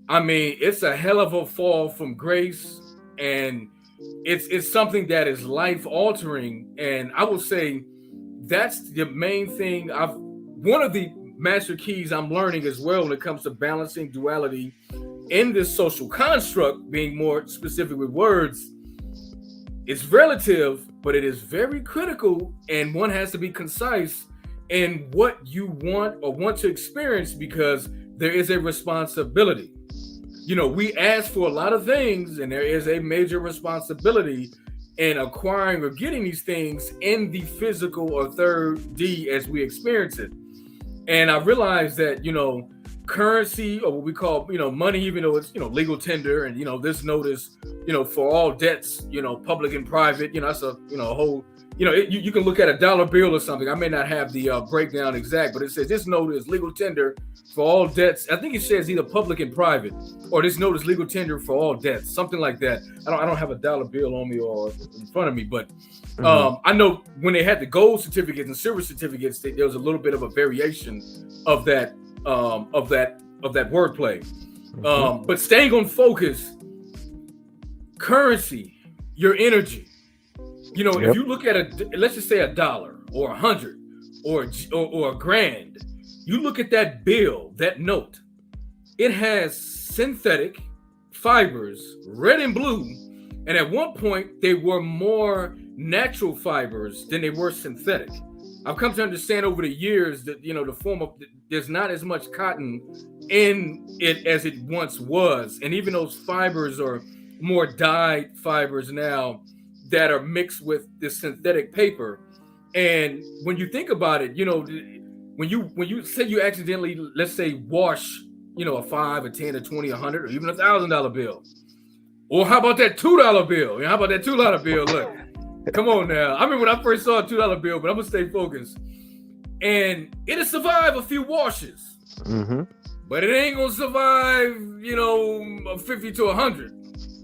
I mean, it's a hell of a fall from grace, and it's something that is life altering. And I will say that's the main thing. One of the master keys I'm learning as well when it comes to balancing duality in this social construct, being more specific with words. It's relative, but it is very critical, and one has to be concise in what you want or want to experience, because there is a responsibility. We ask for a lot of things, and there is a major responsibility in acquiring or getting these things in the physical or third D as we experience it. And I realized that, currency, or what we call, money, even though it's, legal tender, and, this notice, for all debts, public and private, that's a whole, you can look at a dollar bill or something. I may not have the breakdown exact, but it says this note is legal tender for all debts. I think it says either public and private, or this note is legal tender for all debts, something like that. I don't have a dollar bill on me or in front of me, but Hmm. I know when they had the gold certificates and silver certificates, there was a little bit of a variation of that wordplay. Hmm. But staying on focus, currency, your energy. If Yep. you look at let's just say $1 or 100 or a grand, you look at that bill, that note, it has synthetic fibers, red and blue, and at one point they were more natural fibers than they were synthetic. I've come to understand over the years that the form of there's not as much cotton in it as it once was, and even those fibers are more dyed fibers now that are mixed with this synthetic paper. And when you think about it, when you say you accidentally, let's say, wash, a 5, a 10, a 20, 100, or even $1,000 bill, or how about that $2 bill? How about that $2 bill? Look, come on now. I remember when I first saw a $2 bill, but I'm gonna stay focused. and it'll survive a few washes, Mm-hmm. but it ain't gonna survive, a 50 to 100.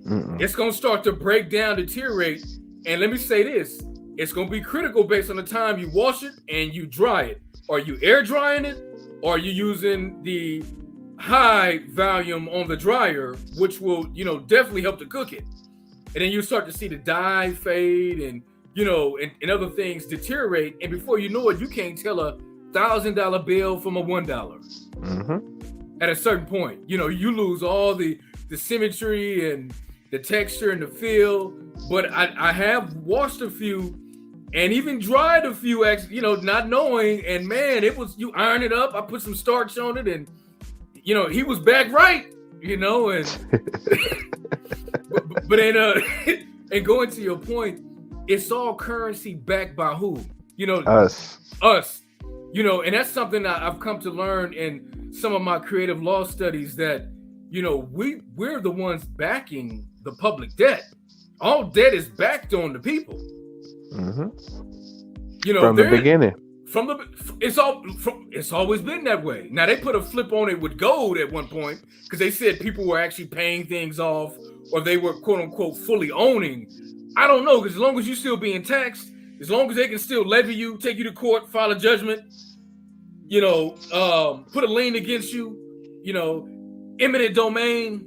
Mm-mm. It's gonna start to break down, deteriorate, and let me say this: it's gonna be critical based on the time you wash it and you dry it. Are you air drying it, or are you using the high volume on the dryer, which will, definitely help to cook it? And then you start to see the dye fade, and and other things deteriorate, and before you know it, you can't tell $1,000 bill from a $1. Mm-hmm. At a certain point, you lose all the symmetry and the texture and the feel. But I have washed a few and even dried a few, actually, not knowing, and man, it was, you iron it up, I put some starch on it, and he was back right, and but and going to your point, it's all currency backed by who? Us. Us. And that's something that I've come to learn in some of my creative law studies, that we're the ones backing the public debt. All debt is backed on the people. Mm-hmm. From the beginning. It's always been that way. Now they put a flip on it with gold at one point, because they said people were actually paying things off, or they were quote unquote fully owning. I don't know, because as long as you're still being taxed, as long as they can still levy you, take you to court, file a judgment, put a lien against you, eminent domain,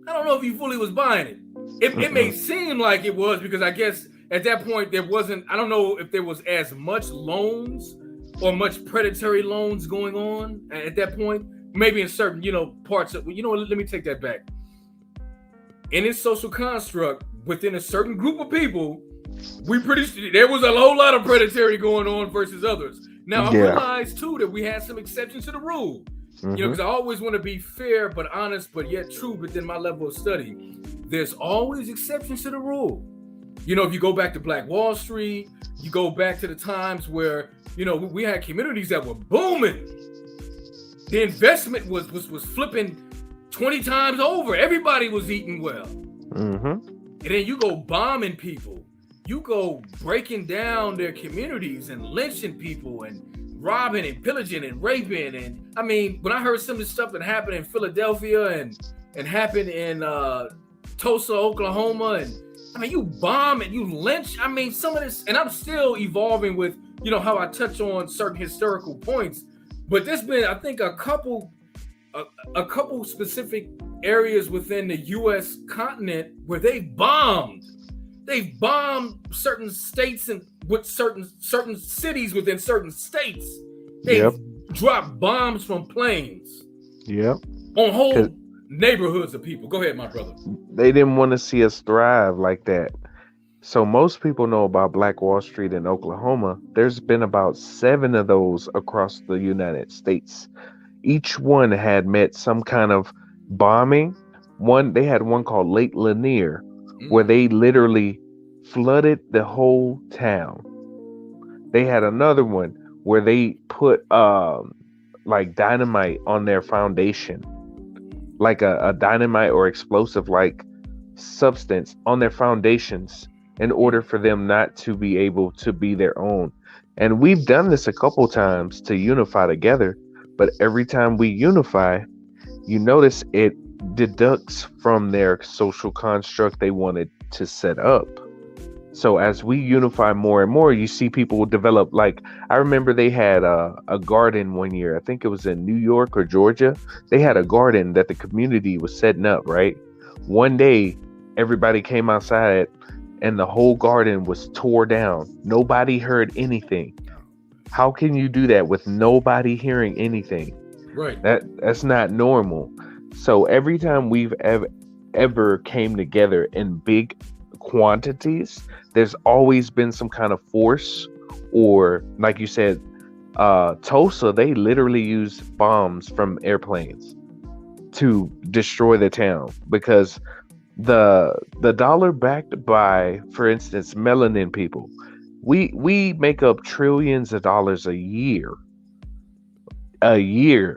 I don't know if you fully was buying it. It may seem like it was, because I guess at that point there wasn't, I don't know if there was as much loans or much predatory loans going on at that point. Maybe in certain, parts of, let me take that back. In its social construct, within a certain group of people, there was a whole lot of predatory going on versus others. Now, I realized too that we had some exceptions to the rule. Because I always want to be fair but honest, but yet true within my level of study. There's always exceptions to the rule. If you go back to Black Wall Street, you go back to the times where, we had communities that were booming. The investment was flipping 20 times over. Everybody was eating well. Mm-hmm. And then you go bombing people. You go breaking down their communities and lynching people and robbing and pillaging and raping. And I mean, when I heard some of the stuff that happened in Philadelphia and happened in Tulsa, Oklahoma, and I mean, you bomb and you lynch. I mean, some of this, and I'm still evolving with, how I touch on certain historical points. But there's been, I think, a couple specific areas within the U.S. continent where they've bombed certain states and with certain cities within certain states. They've dropped bombs from planes. Yep. On whole neighborhoods of people. Go ahead, my brother. They didn't want to see us thrive like that. So most people know about Black Wall Street in Oklahoma. There's been about 7 of those across the United States. Each one had met some kind of bombing. They had one called Lake Lanier, where they literally flooded the whole town. They had another one where they put like dynamite on their foundation, like a dynamite or explosive like substance on their foundations in order for them not to be able to be their own. And we've done this a couple times to unify together, but every time we unify, you notice it deducts from their social construct they wanted to set up. So as we unify more and more, you see people develop, like, I remember they had a garden one year. I think it was in New York or Georgia. They had a garden that the community was setting up, right? One day, everybody came outside and the whole garden was tore down. Nobody heard anything. How can you do that with nobody hearing anything? Right. That's not normal. So every time we've ever came together in big quantities, there's always been some kind of force, or like you said, Tulsa, they literally use bombs from airplanes to destroy the town, because the dollar backed by, for instance, melanin people, we make up trillions of dollars a year,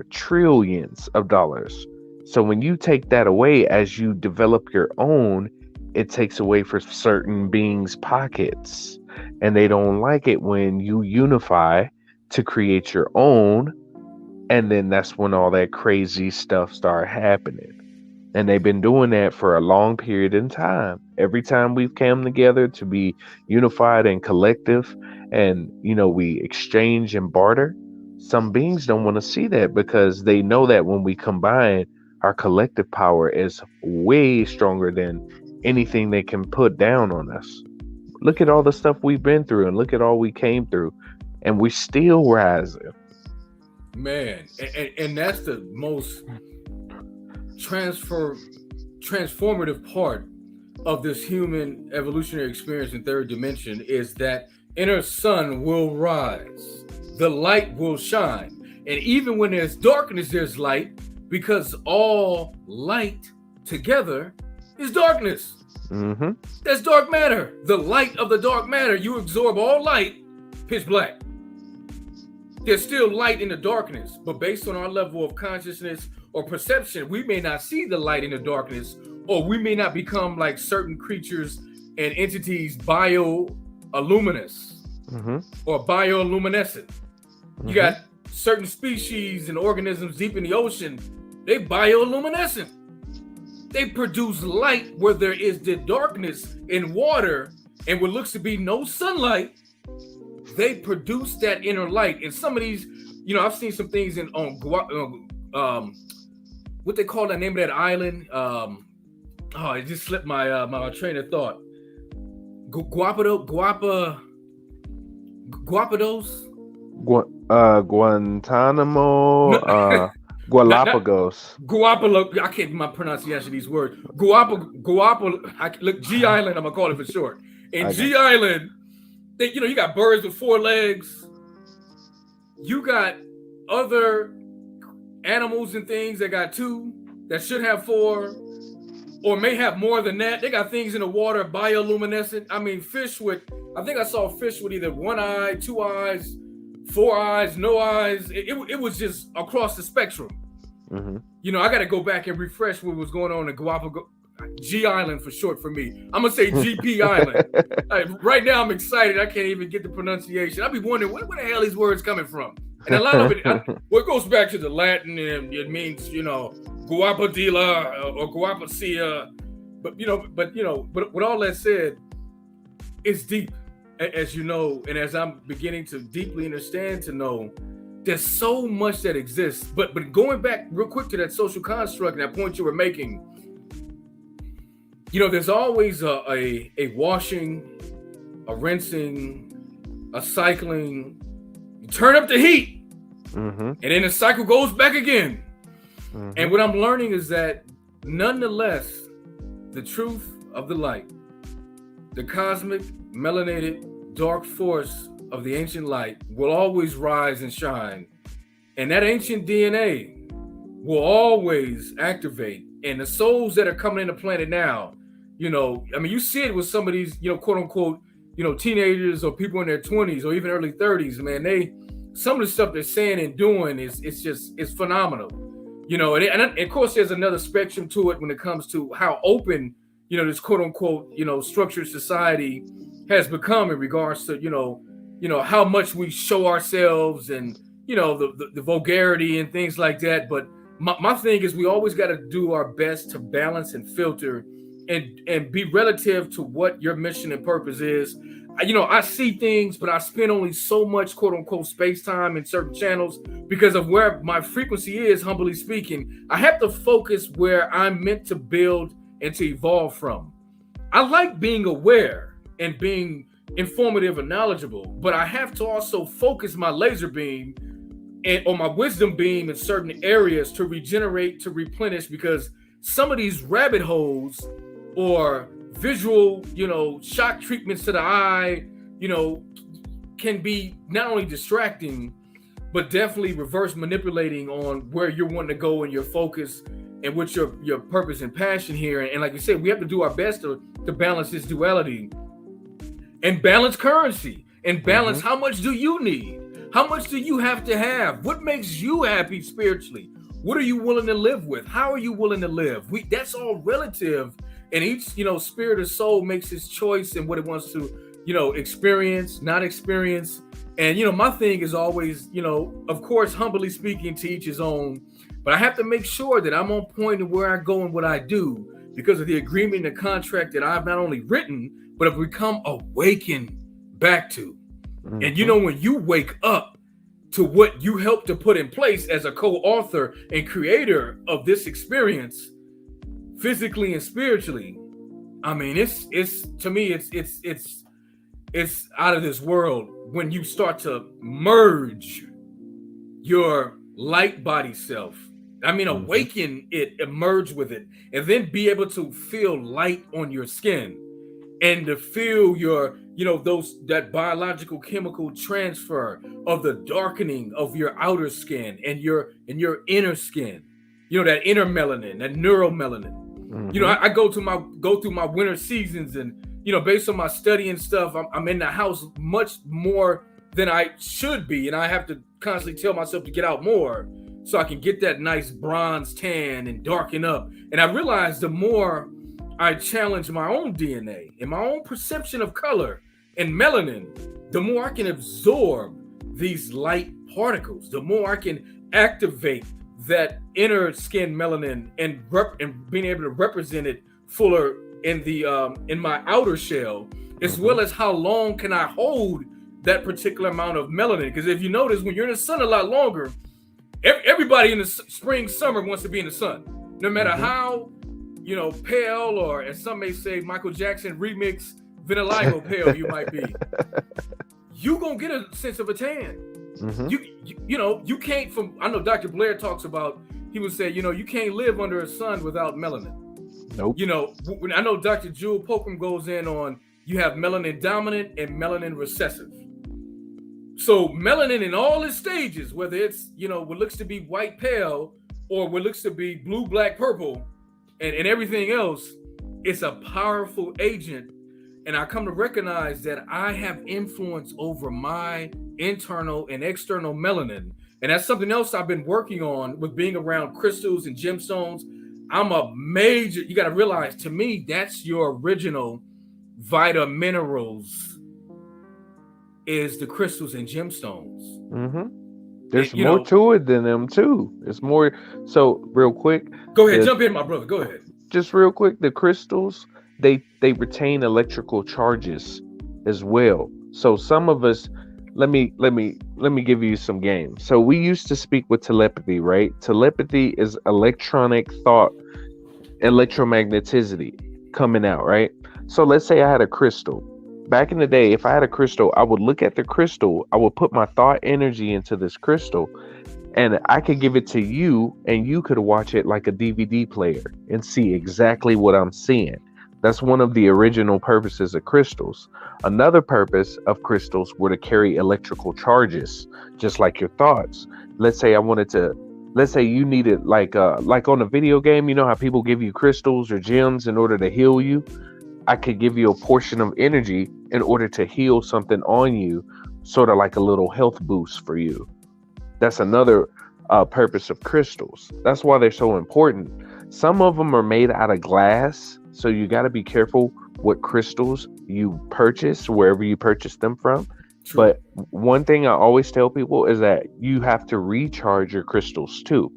trillions of dollars. So when you take that away as you develop your own, it takes away for certain beings' pockets, and they don't like it when you unify to create your own. And then that's when all that crazy stuff started happening. And they've been doing that for a long period in time. Every time we've come together to be unified and collective, and we exchange and barter, some beings don't want to see that because they know that when we combine, our collective power is way stronger than anything they can put down on us. Look at all the stuff we've been through and look at all we came through, and we still rising. Man, and that's the most transformative part of this human evolutionary experience in third dimension, is that inner sun will rise, the light will shine, and even when there's darkness, there's light, because all light together is darkness. Mm-hmm. That's dark matter. The light of the dark matter, you absorb all light, pitch black. There's still light in the darkness, but based on our level of consciousness or perception, we may not see the light in the darkness, or we may not become like certain creatures and entities bioluminescent or bioluminescent. You got certain species and organisms deep in the ocean, they bioluminescent. They produce light where there is the darkness in water, and what looks to be no sunlight, they produce that inner light. And some of these, I've seen some things on what they call that name of that island. It just slipped my my train of thought. Guapados. Guantanamo, Galapagos. Guapalo. I can't my pronunciation of these words. Look, G Island. I'm gonna call it for short. In G Island, you got birds with 4 legs. You got other animals and things that got 2 that should have 4, or may have more than that. They got things in the water bioluminescent. I mean, I think I saw a fish with either 1 eye, 2 eyes, 4 eyes, no eyes. It was just across the spectrum. Mm-hmm. I got to go back and refresh what was going on in Galapagos. G Island for short for me. I'm gonna say GP Island. Right now I'm excited. I can't even get the pronunciation. I'll be wondering where the hell these words coming from. And a lot of it, it goes back to the Latin, and it means guapadilla or guapacia. But with all that said, it's deep, as you know, and as I'm beginning to deeply understand to know, there's so much that exists. But going back real quick to that social construct and that point you were making. There's always a washing, a rinsing, a cycling. You turn up the heat, and then the cycle goes back again. And what I'm learning is that, nonetheless, the truth of the light, the cosmic, melanated, dark force of the ancient light will always rise and shine. And that ancient DNA will always activate. And the souls that are coming into planet now, you see it with some of these, quote unquote, teenagers or people in their 20s or even early 30s, man, some of the stuff they're saying and doing it's phenomenal. And of course there's another spectrum to it when it comes to how open, this quote unquote, structured society has become in regards to, how much we show ourselves and, the vulgarity and things like that. But my thing is we always got to do our best to balance and filter and be relative to what your mission and purpose is. I see things, but I spend only so much quote unquote space time in certain channels because of where my frequency is, humbly speaking. I have to focus where I'm meant to build and to evolve from. I like being aware and being informative and knowledgeable, but I have to also focus my laser beam or my wisdom beam in certain areas to regenerate, to replenish, because some of these rabbit holes or visual, shock treatments to the eye, can be not only distracting, but definitely reverse manipulating on where you're wanting to go in your focus and what's your purpose and passion here. And like you said, we have to do our best to balance this duality and balance currency and balance how much do you need? How much do you have to have? What makes you happy spiritually? What are you willing to live with? How are you willing to live? That's all relative. And each, spirit or soul makes its choice and what it wants to, experience, not experience. And my thing is always, of course, humbly speaking, to each his own. But I have to make sure that I'm on point in where I go and what I do because of the agreement and the contract that I've not only written, but have become awakened back to. And Mm-hmm. when you wake up to what you helped to put in place as a co-author and creator of this experience, physically and spiritually, I mean, it's to me, it's out of this world when you start to merge your light body self. I mean, Mm-hmm. awaken it, emerge with it, and then be able to feel light on your skin and to feel your, that biological chemical transfer of the darkening of your outer skin and your inner skin. That inner melanin, that neuromelanin. Mm-hmm. I go through my winter seasons, and based on my study and stuff, I'm in the house much more than I should be, and I have to constantly tell myself to get out more so I can get that nice bronze tan and darken up. And I realize the more I challenge my own DNA and my own perception of color and melanin, the more I can absorb these light particles, the more I can activate that inner skin melanin and being able to represent it fuller in the in my outer shell, as Mm-hmm. well as how long can I hold that particular amount of melanin. Because if you notice, when you're in the sun a lot longer, everybody in the spring, summer wants to be in the sun, no matter Mm-hmm. how pale, or as some may say, Michael Jackson remix vitiligo pale you might be. You gonna get a sense of a tan. Mm-hmm. You can't. From I know Dr. Blair talks about. He would say, you can't live under a sun without melanin. Nope. When I know Dr. Jewel Pokum goes in on, you have melanin dominant and melanin recessive. So melanin in all its stages, whether it's what looks to be white pale or what looks to be blue, black, purple, and everything else, it's a powerful agent. And I come to recognize that I have influence over my internal and external melanin. And that's something else I've been working on with being around crystals and gemstones. You got to realize, to me, that's your original vita minerals, is the crystals and gemstones. Mm-hmm. And, There's more to it than them too. It's more. So real quick, go ahead, the jump in, my brother. Go ahead. just real quick, the crystals, they retain electrical charges as well. So some of us, let me give you some game. So we used to speak with telepathy, right? Telepathy is electronic thought, electromagneticity coming out, right? So let's say I had a crystal. Back in the day, if I had a crystal, I would look at the crystal, I would put my thought energy into this crystal, and I could give it to you, and you could watch it like a DVD player and see exactly what I'm seeing. That's one of the original purposes of crystals. Another purpose of crystals were to carry electrical charges, just like your thoughts. Let's say I wanted to, let's say you needed, like on a video game, you know how people give you crystals or gems in order to heal you? I could give you a portion of energy in order to heal something on you, sort of like a little health boost for you. That's another purpose of crystals. That's why they're so important. Some of them are made out of glass, so you got to be careful what crystals you purchase, wherever you purchase them from. True. But one thing I always tell people is that you have to recharge your crystals too.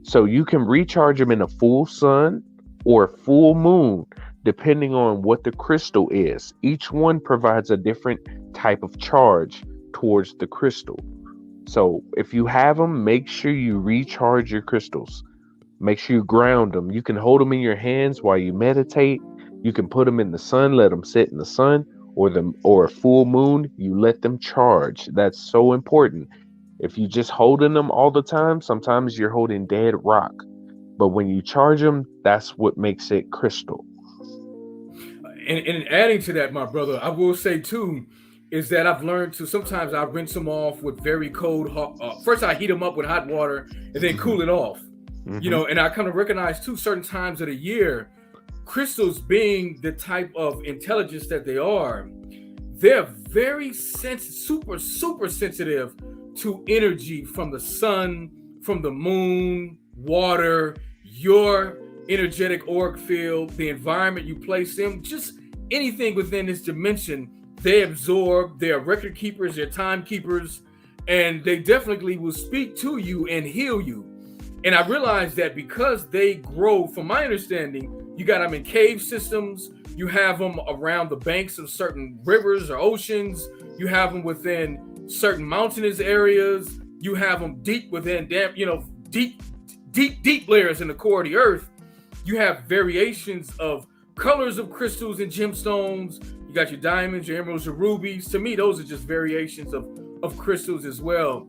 So you can recharge them in a full sun or a full moon, depending on what the crystal is. Each one provides a different type of charge towards the crystal. So if you have them, make sure you recharge your crystals. Make sure you ground them. You can hold them in your hands while you meditate. You can put them in the sun, let them sit in the sun, or a full moon, you let them charge. That's so important. If you just holding them all the time, sometimes you're holding dead rock. But when you charge them, that's what makes it crystal. And adding to that, my brother, I will say too, is that I've learned to, sometimes I rinse them off with very cold. First, I heat them up with hot water and then Mm-hmm. cool it off. Mm-hmm. And I come to recognize too, certain times of the year, crystals being the type of intelligence that they are, they're very super, super sensitive to energy from the sun, from the moon, water, your energetic auric field, the environment you place them, just anything within this dimension they absorb, they're record keepers, they're timekeepers, and they definitely will speak to you and heal you. And I realized that because they grow, from my understanding, you got them in cave systems, you have them around the banks of certain rivers or oceans, you have them within certain mountainous areas, you have them deep within deep layers in the core of the earth. You have variations of colors of crystals and gemstones. You got your diamonds, your emeralds, your rubies. To me, those are just variations of crystals as well.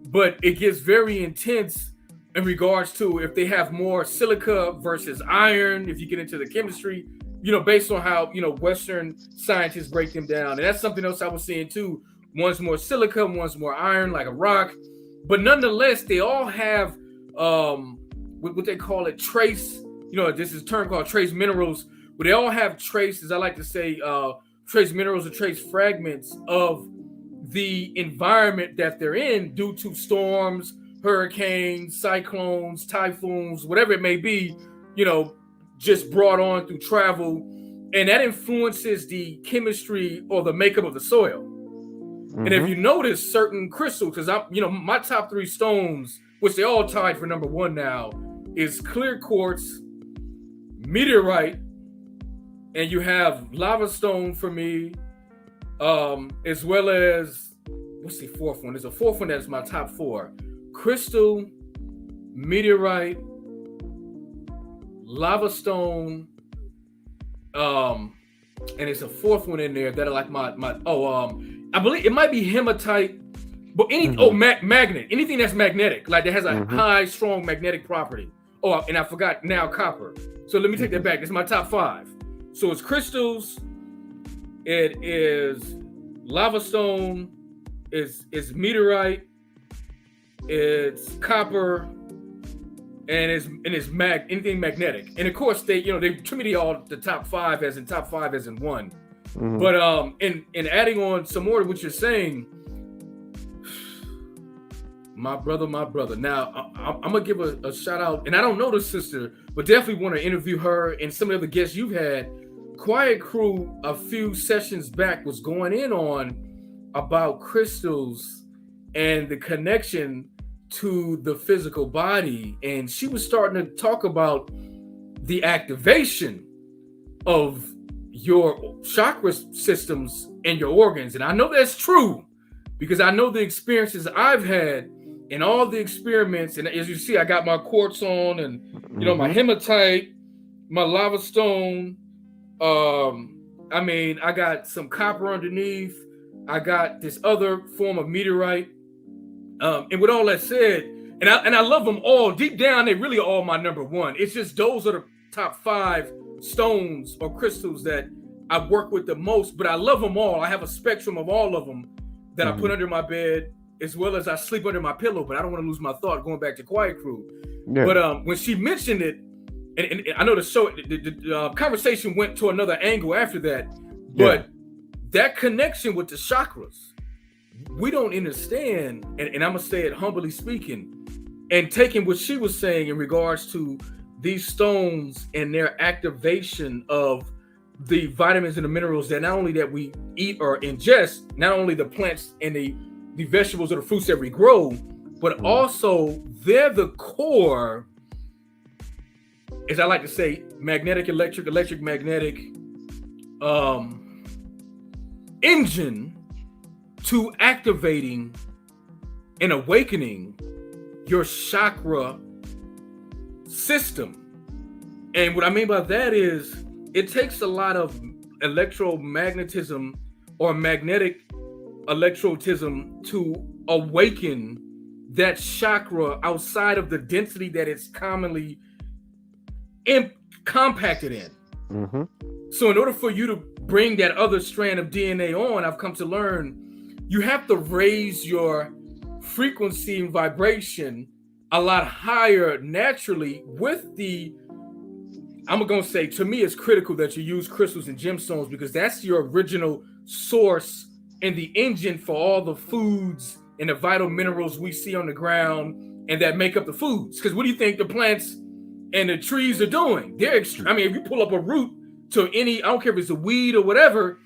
But it gets very intense in regards to if they have more silica versus iron, if you get into the chemistry, based on how, Western scientists break them down. And that's something else I was seeing too. One's more silica, one's more iron, like a rock. But nonetheless, they all have what they call it, trace. This is a term called trace minerals, but they all have traces. I like to say trace minerals or trace fragments of the environment that they're in due to storms, hurricanes, cyclones, typhoons, whatever it may be, just brought on through travel. And that influences the chemistry or the makeup of the soil. Mm-hmm. And if you notice certain crystals, because my top 3 stones, which they all tied for number 1 now, is clear quartz, meteorite, and you have lava stone for me, as well as, what's the 4th one? There's a 4th one that's my top 4. Crystal, meteorite, lava stone, and it's a 4th one in there that are like I believe it might be hematite, but magnet, anything that's magnetic, like that has a high, strong magnetic property. Oh, and I forgot now copper. So let me take that back. It's my top 5. So it's crystals, it is lava stone, it's meteorite, it's copper, and it's anything magnetic. And of course they to me they all the top 5 as in 1. Mm-hmm. But in adding on some more to what you're saying, my brother. Now I'm gonna give a shout out, and I don't know the sister, but definitely want to interview her and some of the other guests you've had. Quiet Crew a few sessions back was going in on about crystals and the connection to the physical body, and she was starting to talk about the activation of your chakra systems and your organs. And I know that's true because I know the experiences I've had and all the experiments. And as you see, I got my quartz on and, my hematite, my lava stone. I got some copper underneath. I got this other form of meteorite. And with all that said, and I love them all. Deep down, they really are all my number 1. It's just those are the top 5 stones or crystals that I work with the most, but I love them all. I have a spectrum of all of them that I put under my bed, as well as I sleep under my pillow, but I don't want to lose my thought going back to Quiet Crew. Yeah. But when she mentioned it, and I know the conversation went to another angle after that, but that connection with the chakras, we don't understand, and I'm going to say it humbly speaking, and taking what she was saying in regards to these stones and their activation of the vitamins and the minerals that not only that we eat or ingest, not only the plants and the vegetables or the fruits that we grow, but also they're the core, as I like to say, magnetic, electric, magnetic engine to activating and awakening your chakra system. And what I mean by that is it takes a lot of electromagnetism or magnetic electrotism to awaken that chakra outside of the density that it's commonly compacted in. Mm-hmm. So in order for you to bring that other strand of DNA on, I've come to learn you have to raise your frequency and vibration a lot higher naturally with the, I'm going to say, to me, it's critical that you use crystals and gemstones because that's your original source and the engine for all the foods and the vital minerals we see on the ground and that make up the foods. Because what do you think the plants and the trees are doing? They're if you pull up a root to any, I don't care if it's a weed or whatever,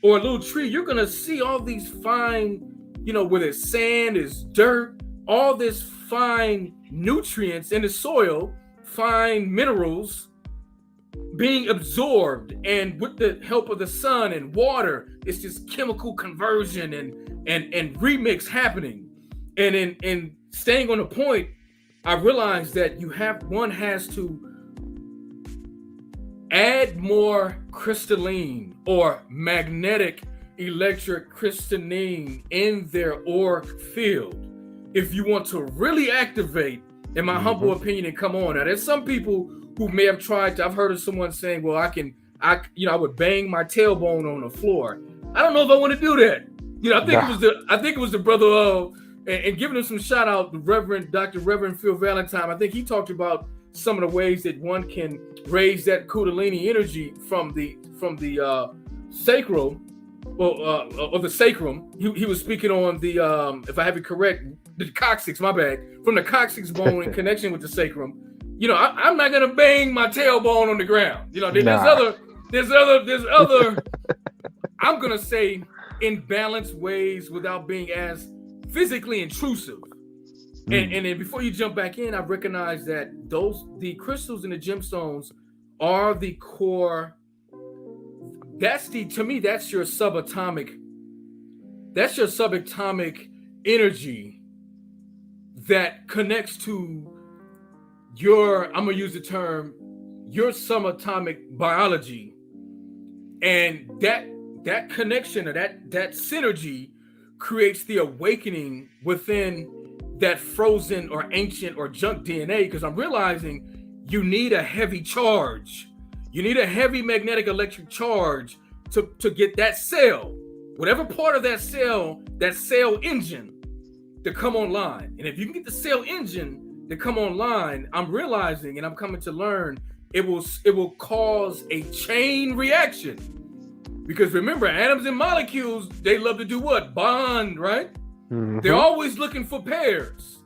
or a little tree, you're gonna see all these fine, whether it's sand, it's dirt, all this fine nutrients in the soil, fine minerals being absorbed, and with the help of the sun and water, it's just chemical conversion and remix happening. And in staying on the point, I realized that one has to add more crystalline or magnetic electric crystalline in their auric field if you want to really activate, in my humble opinion, and come on. Now, there's some people who may have tried to, I've heard of someone saying, well, I would bang my tailbone on the floor. I don't know if I want to do that. I think it was the brother of, and giving him some shout out, the Reverend Phil Valentine. I think he talked about some of the ways that one can raise that Kundalini energy from the sacral, or the sacrum. He was speaking on the, if I have it correct, the coccyx, my bad, from the coccyx bone in connection with the sacrum. I'm not gonna bang my tailbone on the ground. There's other I'm gonna say imbalanced ways without being as physically intrusive. And then before you jump back in, I recognize that the crystals and the gemstones are the core. To me, that's your subatomic energy that connects to I'm gonna use the term, your subatomic biology. And that connection, or that synergy, creates the awakening within that frozen or ancient or junk DNA, because I'm realizing you need a heavy charge. You need a heavy magnetic electric charge to get that cell, whatever part of that cell engine, to come online. And if you can get the cell engine to come online, I'm realizing, and I'm coming to learn, it will cause a chain reaction. Because remember, atoms and molecules, they love to do what? Bond, right? They're always looking for pairs.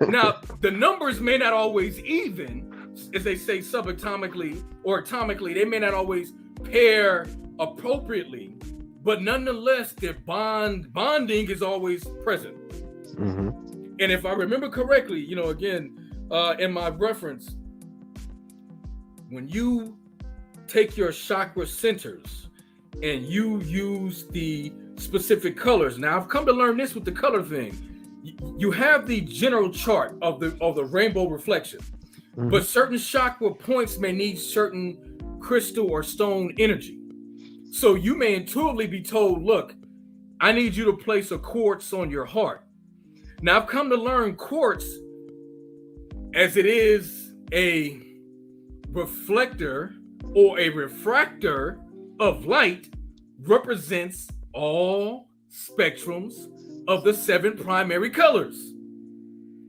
Now, the numbers may not always even, as they say subatomically or atomically, they may not always pair appropriately, but nonetheless, their bonding is always present. And if I remember correctly, again, in my reference, when you take your chakra centers and you use the specific colors. Now, I've come to learn this with the color thing. You have the general chart of the rainbow reflection, but certain chakra points may need certain crystal or stone energy. So you may intuitively be told, look, I need you to place a quartz on your heart. Now, I've come to learn quartz, as it is a reflector or a refractor of light, represents all spectrums of the 7 primary colors,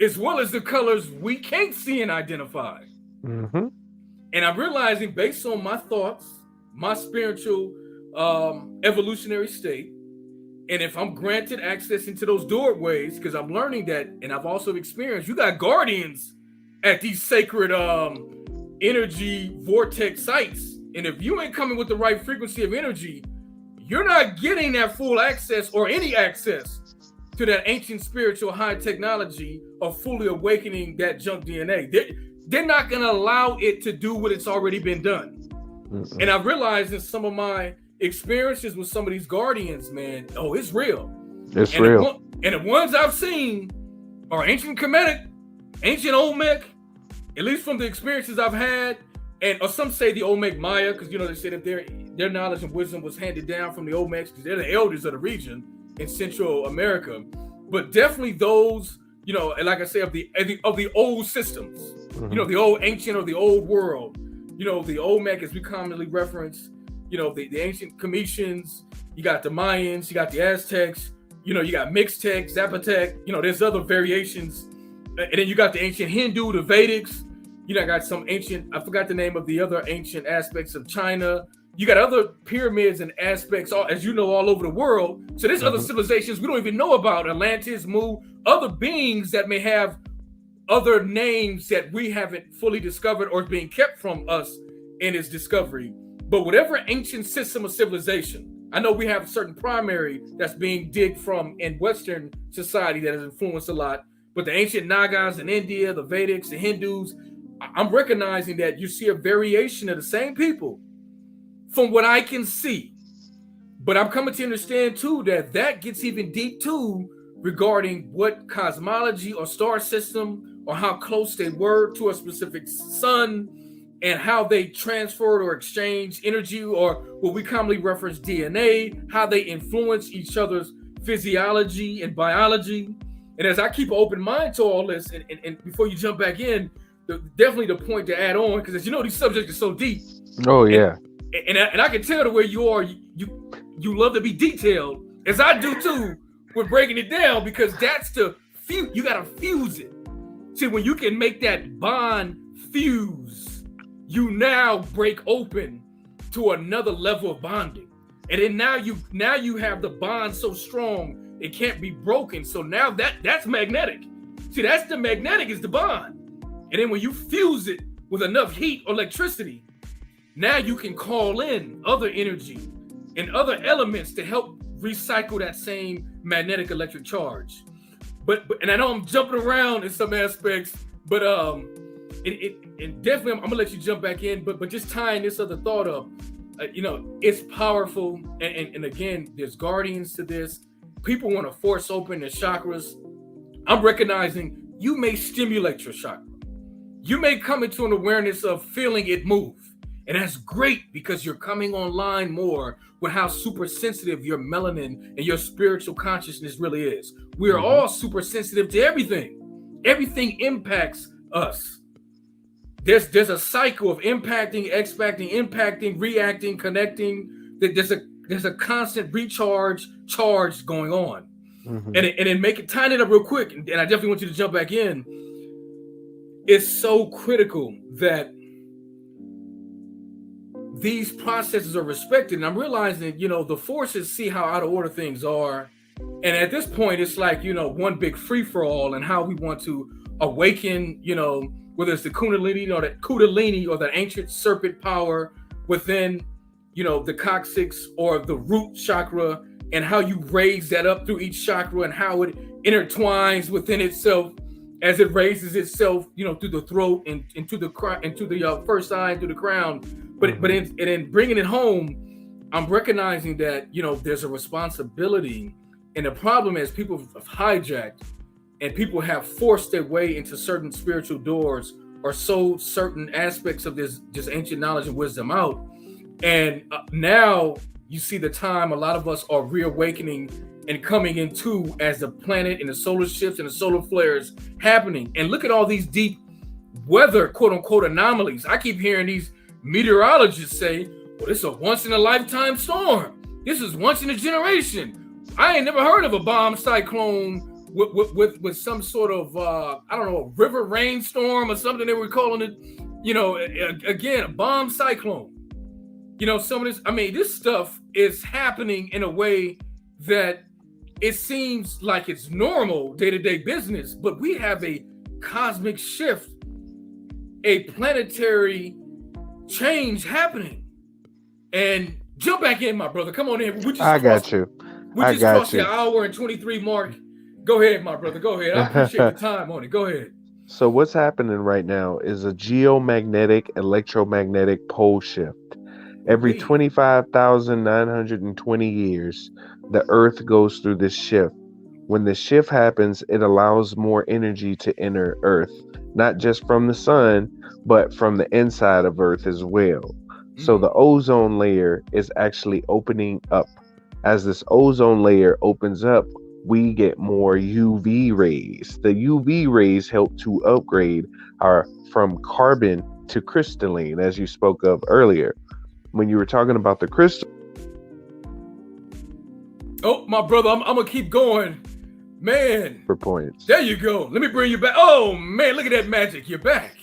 as well as the colors we can't see and identify. And I'm realizing, based on my thoughts, my spiritual evolutionary state, and if I'm granted access into those doorways, because I'm learning that, and I've also experienced, you got guardians at these sacred energy vortex sites. And if you ain't coming with the right frequency of energy, you're not getting that full access or any access to that ancient spiritual high technology of fully awakening that junk DNA. They're not going to allow it to do what it's already been done. And I've realized in some of my experiences with some of these guardians, man, it's real. It's real. And the ones I've seen are ancient Kemetic, ancient Olmec, at least from the experiences I've had. Or some say the Olmec Maya, because they say that their knowledge and wisdom was handed down from the Olmecs, because they're the elders of the region in Central America. But definitely those, and like I say, of the old systems, the old ancient or the old world, the Olmec, as we commonly reference, the ancient Cometians, you got the Mayans, you got the Aztecs, you got Mixtec, Zapotec, there's other variations, and then you got the ancient Hindu, the Vedics. I got some ancient, I forgot the name of the other ancient aspects of China. You got other pyramids and aspects, as you know, all over the world. So there's other civilizations we don't even know about, Atlantis, Mu, other beings that may have other names that we haven't fully discovered or being kept from us in its discovery. But whatever ancient system of civilization, I know we have certain primary that's being digged from in Western society that has influenced a lot, but the ancient Nagas in India, the Vedics, the Hindus, I'm recognizing that you see a variation of the same people from what I can see. But I'm coming to understand too that that gets even deep too regarding what cosmology or star system or how close they were to a specific sun and how they transferred or exchanged energy or what we commonly reference DNA, how they influence each other's physiology and biology. And as I keep an open mind to all this, and before you jump back in, definitely the point to add on, because as you know, these subjects are so deep. Oh yeah. And I can tell the way you are, you love to be detailed, as I do too, with breaking it down, because that's the fuse. You gotta fuse it. See, when you can make that bond fuse, you now break open to another level of bonding. And then now you have the bond so strong it can't be broken. So now that's magnetic. See, that's the magnetic is the bond. And then when you fuse it with enough heat or electricity, now you can call in other energy and other elements to help recycle that same magnetic electric charge. But and I know I'm jumping around in some aspects, but and definitely I'm gonna let you jump back in. But just tying this other thought up, it's powerful. And again, there's guardians to this. People want to force open their chakras. I'm recognizing you may stimulate your chakra. You may come into an awareness of feeling it move. And that's great because you're coming online more with how super sensitive your melanin and your spiritual consciousness really is. We are all super sensitive to everything. Everything impacts us. There's a cycle of impacting, expecting, impacting, reacting, connecting. There's a constant charge going on. And then tying it up real quick, and I definitely want you to jump back in. It's so critical that these processes are respected. And I'm realizing, the forces see how out of order things are. And at this point, it's like, one big free for all and how we want to awaken, whether it's the Kundalini or the ancient serpent power within, the coccyx or the root chakra, and how you raise that up through each chakra and how it intertwines within itself as it raises itself, through the throat and into the first eye, through the crown. But in bringing it home, I'm recognizing that, there's a responsibility. And the problem is people have hijacked and people have forced their way into certain spiritual doors or sold certain aspects of this just ancient knowledge and wisdom out. And now you see the time a lot of us are reawakening and coming into as the planet and the solar shifts and the solar flares happening. And look at all these deep weather, quote unquote, anomalies. I keep hearing these meteorologists say, well, this is a once in a lifetime storm. This is once in a generation. I ain't never heard of a bomb cyclone with some sort of, a river rainstorm or something they were calling it. Again, a bomb cyclone. Some of this, this stuff is happening in a way that it seems like it's normal day-to-day business, but we have a cosmic shift, a planetary change happening. And jump back in, my brother. Come on in. I got you. We just crossed the hour and 23 mark. Go ahead, my brother. Go ahead. I appreciate your time on it. Go ahead. So what's happening right now is a geomagnetic electromagnetic pole shift. Every 25,920 years, the Earth goes through this shift. When the shift happens, it allows more energy to enter Earth, not just from the sun, but from the inside of Earth as well. So the ozone layer is actually opening up. As this ozone layer opens up, we get more UV rays. The UV rays help to upgrade from carbon to crystalline, as you spoke of earlier. When you were talking about the crystal. Oh, my brother, I'm going to keep going. Man. For points. There you go. Let me bring you back. Oh, man, look at that magic. You're back.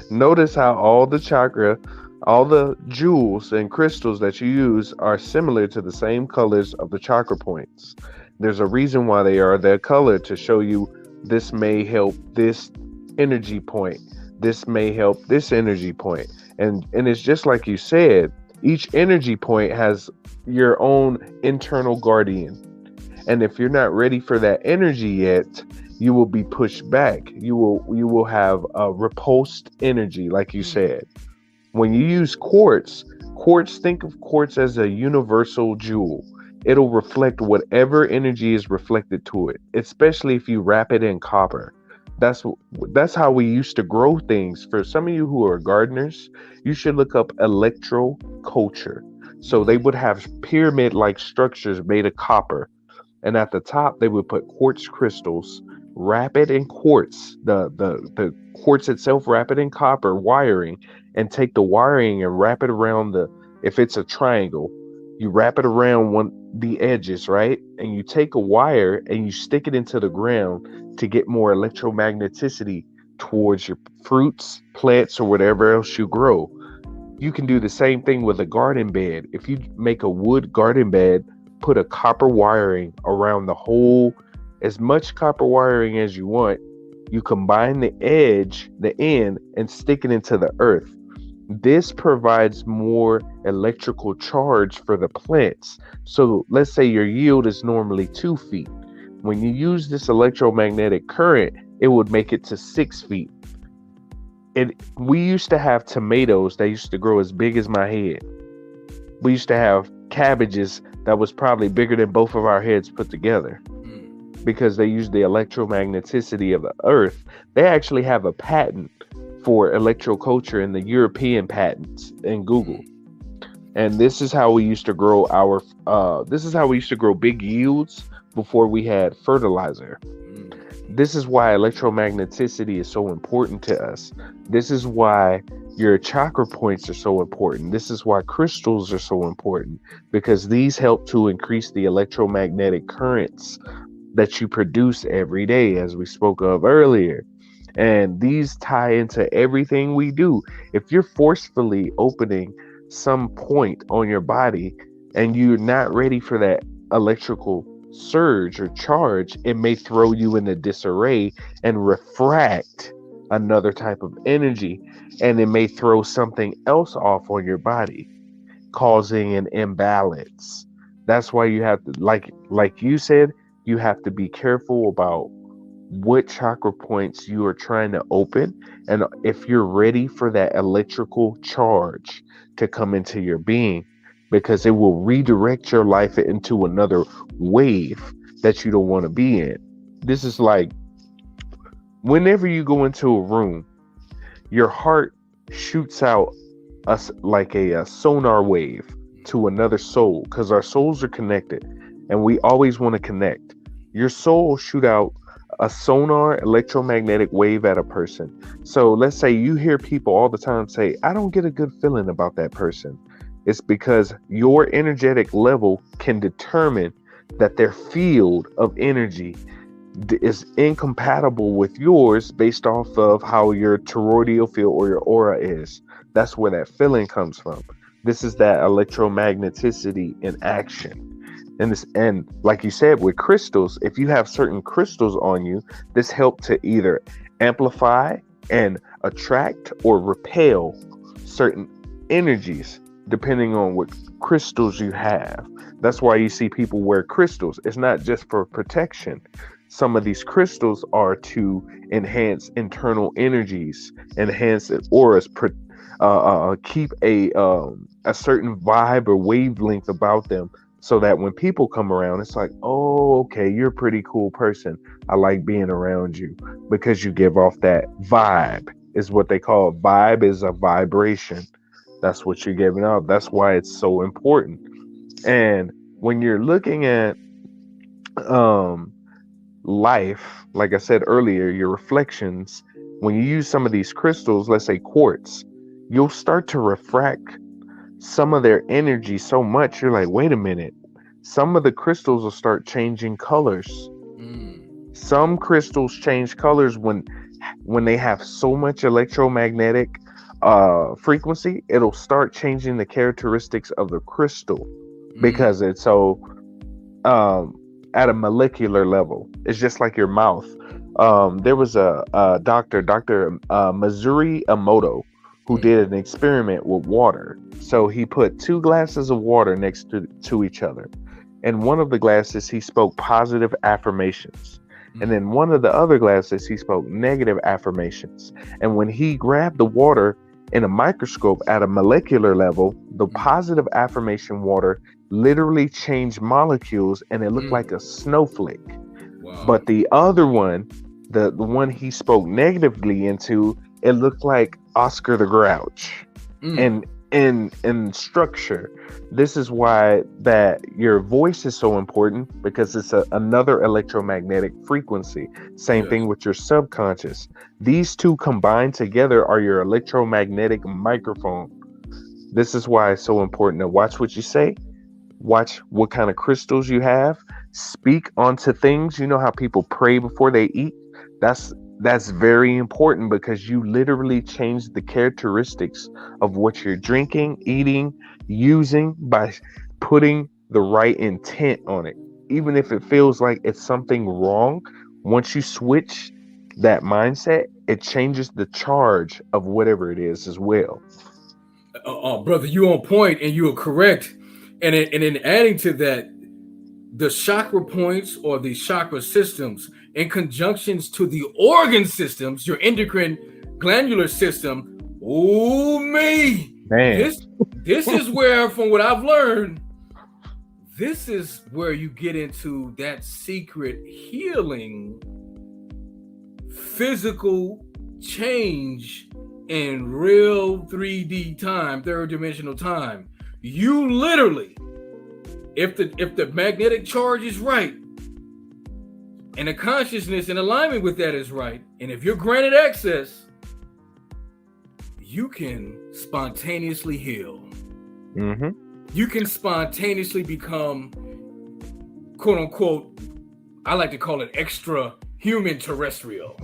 Notice how all the chakra, all the jewels and crystals that you use are similar to the same colors of the chakra points. There's a reason why they are their color, to show you this may help this energy point. This may help this energy point. And it's just like you said, Each energy point has your own internal guardian. And if you're not ready for that energy yet, you will be pushed back. You will have a repulsed energy, like you Mm. said. When you use quartz, think of quartz as a universal jewel. It'll reflect whatever energy is reflected to it, especially if you wrap it in copper. That's that's how we used to grow things. For some of you who are gardeners, you should look up electroculture. So they Mm. would have pyramid-like structures made of copper, and at the top they would put quartz crystals, wrap it in quartz, the quartz itself, wrap it in copper wiring, and take the wiring and wrap it around the, if it's a triangle, you wrap it around one the edges, right? And you take a wire and you stick it into the ground to get more electromagneticity towards your fruits, plants, or whatever else you grow. You can do the same thing with a garden bed. If you make a wood garden bed, put a copper wiring around the whole, as much copper wiring as you want. You combine the edge, the end, and stick it into the earth. This provides more electrical charge for the plants. So let's say your yield is normally 2 feet. When you use this electromagnetic current, it would make it to 6 feet. And we used to have tomatoes that used to grow as big as my head. We used to have cabbages that was probably bigger than both of our heads put together, Mm. because they use the electromagneticity of the earth. They actually have a patent for electroculture in the European patents in Google. Mm. And this is how we used to grow our this is how we used to grow big yields before we had fertilizer. Mm. This is why electromagneticity is so important to us. This is why your chakra points are so important. This is why crystals are so important, because these help to increase the electromagnetic currents that you produce every day, as we spoke of earlier. And these tie into everything we do. If you're forcefully opening some point on your body and you're not ready for that electrical surge or charge, it may throw you into disarray and refract another type of energy, and it may throw something else off on your body, causing an imbalance. That's why you have to, like you said, you have to be careful about what chakra points you are trying to open, and if you're ready for that electrical charge to come into your being, because it will redirect your life into another wave that you don't want to be in. This is like whenever you go into a room, your heart shoots out us like a sonar wave to another soul, because our souls are connected and we always want to connect. Your soul will shoot out a sonar electromagnetic wave at a person. So let's say you hear people all the time say, I don't get a good feeling about that person. It's because your energetic level can determine that their field of energy is incompatible with yours based off of how your toroidal field or your aura is. That's where that feeling comes from. This is that electromagneticity in action. And like you said, with crystals, if you have certain crystals on you, this help to either amplify and attract or repel certain energies depending on what crystals you have. That's why you see people wear crystals. It's not just for protection. Some of these crystals are to enhance internal energies, enhance auras, keep a certain vibe or wavelength about them, so that when people come around, it's like, oh, okay, you're a pretty cool person. I like being around you because you give off that vibe, is what they call it. Vibe is a vibration. That's what you're giving off. That's why it's so important. And when you're looking at um, life, like I said earlier, your reflections, when you use some of these crystals, let's say quartz, you'll start to refract some of their energy so much, you're like, wait a minute. Some of the crystals will start changing colors. Mm. Some crystals change colors when they have so much electromagnetic frequency, it'll start changing the characteristics of the crystal, Mm. because it's so um at a molecular level. It's just like your mouth. There was a doctor, Dr. Mazuri Emoto. who Mm, did an experiment with water. So he put two glasses of water next to each other. In one of the glasses, he spoke positive affirmations. And mm, then one of the other glasses, he spoke negative affirmations. And when he grabbed the water in a microscope at a molecular level, the mm, positive affirmation water literally changed molecules and it looked like mm. a snowflake. Wow. But the other one, the one he spoke negatively into, it looked like Oscar the Grouch. Mm, And in structure, this is why that your voice is so important because it's another electromagnetic frequency. Same yes. thing with your subconscious. These two combined together are your electromagnetic microphone. This is why it's so important to watch what you say, watch what kind of crystals you have, speak onto things. You know how people pray before they eat? That's very important because you literally change the characteristics of what you're drinking, eating, using by putting the right intent on it. Even if it feels like it's something wrong, once you switch that mindset, it changes the charge of whatever it is as well. Brother, you on point and you are correct. And in adding to that, the chakra points or the chakra systems in conjunctions to the organ systems, your endocrine glandular system. Oh me, Man. this is where, from what I've learned, this is where you get into that secret healing, physical change in real 3D time, third dimensional time. You literally, if the magnetic charge is right and the consciousness in alignment with that is right, and if you're granted access, you can spontaneously heal. Hmm. You can spontaneously become, quote unquote, I like to call it extra human terrestrial.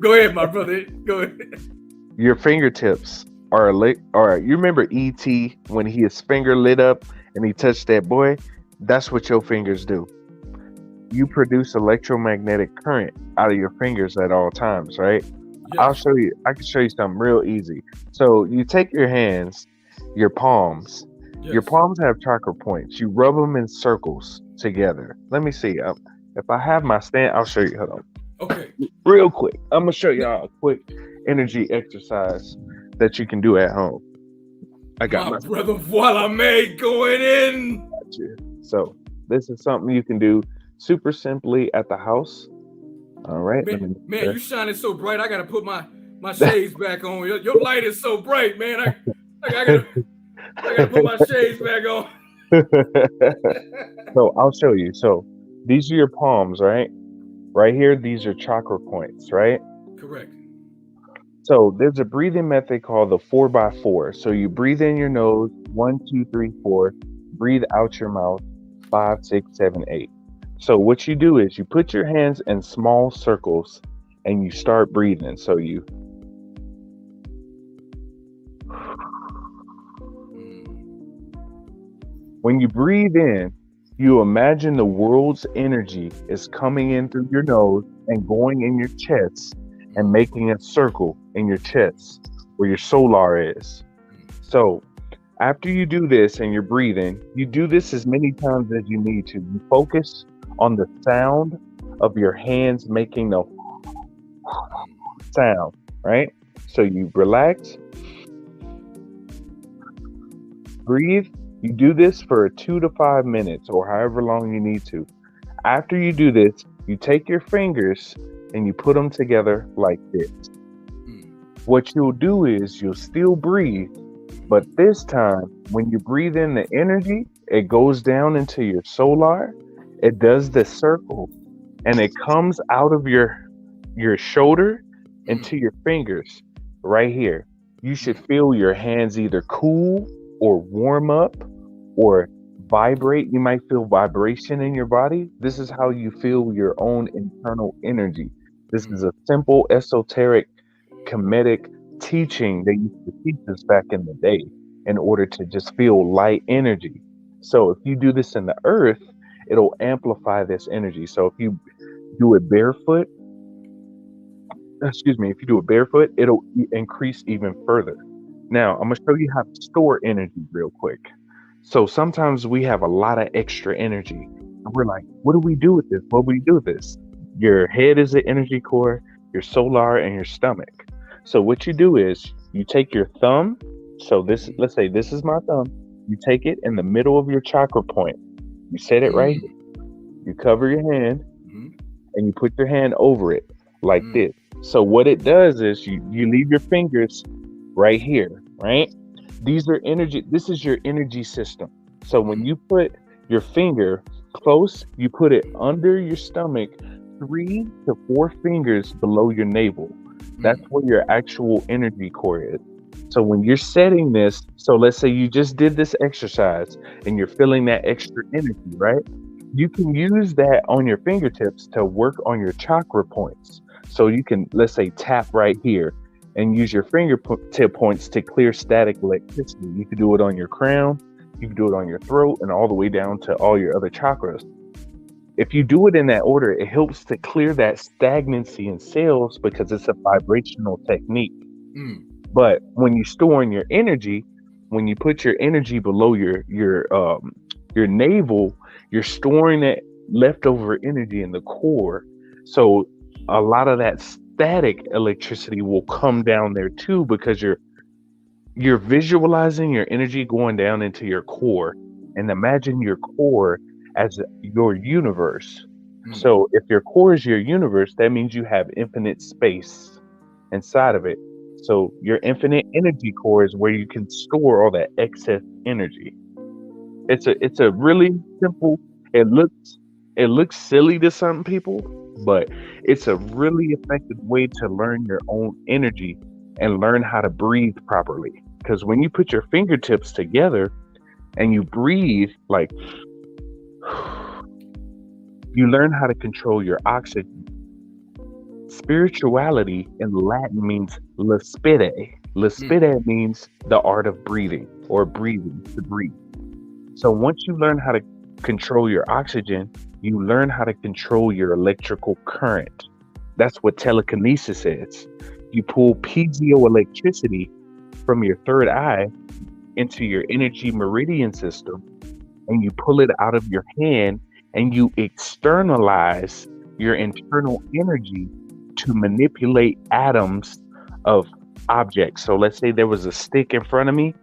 Go ahead, my brother. Go ahead. Your fingertips are you remember ET when his finger lit up and he touched that boy? That's what your fingers do. You produce electromagnetic current out of your fingers at all times, right? I'll Yes. show you. I can show you something real easy. So you take your hands, your palms. Your Yes. palms have chakra points. You rub them in circles together. Let me see. If I have my stand, I'll show you. Hold on. Okay. Real quick. I'm gonna show y'all a quick energy exercise that you can do at home. I got My my brother Voila May going in. statue. So this is something you can do super simply at the house. All right, let me Man, you shining so bright. I gotta put my shades back on. Your light is so bright, man. I gotta put my shades back on. So I'll show you. So these are your palms, right? Right here, these are chakra points, right? Correct. So there's a breathing method called the 4x4. So you breathe in your nose, one, two, three, four. Breathe out your mouth, five, six, seven, eight. So what you do is you put your hands in small circles and you start breathing. So you, when you breathe in, you imagine the world's energy is coming in through your nose and going in your chest and making a circle in your chest where your solar is. So after you do this and you're breathing, you do this as many times as you need to. You focus on the sound of your hands making the sound, right? So you relax, breathe. You do this for 2 to 5 minutes or however long you need to. After you do this, you take your fingers and you put them together like this. What you'll do is you'll still breathe, but this time when you breathe in the energy, it goes down into your solar, it does the circle, and it comes out of your shoulder into your fingers right here. You should feel your hands either cool or warm up or vibrate. You might feel vibration in your body. This is how you feel your own internal energy. This is a simple esoteric comedic teaching they used to teach us back in the day in order to just feel light energy. So if you do this in the earth, it'll amplify this energy. So if you do it barefoot, excuse me, if you do it barefoot, it'll increase even further. Now, I'm gonna show you how to store energy real quick. So sometimes we have a lot of extra energy, and we're like, "What do we do with this? What do we do with this?" Your head is the energy core, your solar, and your stomach. So what you do is you take your thumb. So this, let's say this is my thumb. You take it in the middle of your chakra point. You set it right here. Mm, You cover your hand mm, and you put your hand over it like mm, this. So what it does is you leave your fingers right here, right? These are energy. This is your energy system. So when mm, you put your finger close, you put it under your stomach, 3 to 4 fingers below your navel. That's mm, where your actual energy core is. So when you're setting this, so let's say you just did this exercise and you're feeling that extra energy, right? You can use that on your fingertips to work on your chakra points. So you can, let's say, tap right here and use your fingertip points to clear static electricity. You can do it on your crown, you can do it on your throat, and all the way down to all your other chakras. If you do it in that order, it helps to clear that stagnancy in cells because it's a vibrational technique. mm, But when you store in your energy, when you put your energy below your navel, you're storing that leftover energy in the core. So a lot of that static electricity will come down there too because you're visualizing your energy going down into your core, and imagine your core as your universe. mm. So if your core is your universe, that means you have infinite space inside of it. So your infinite energy core is where you can store all that excess energy. It's a really simple. It looks silly to some people, but it's a really effective way to learn your own energy and learn how to breathe properly. Because when you put your fingertips together and you breathe, like you learn how to control your oxygen. Spirituality in Latin means lespide. Mm. Lespide means the art of breathing or breathing to breathe. So once you learn how to control your oxygen, you learn how to control your electrical current. That's what telekinesis is. You pull piezoelectricity from your third eye into your energy meridian system and you pull it out of your hand and you externalize your internal energy to manipulate atoms of objects. So let's say there was a stick in front of me.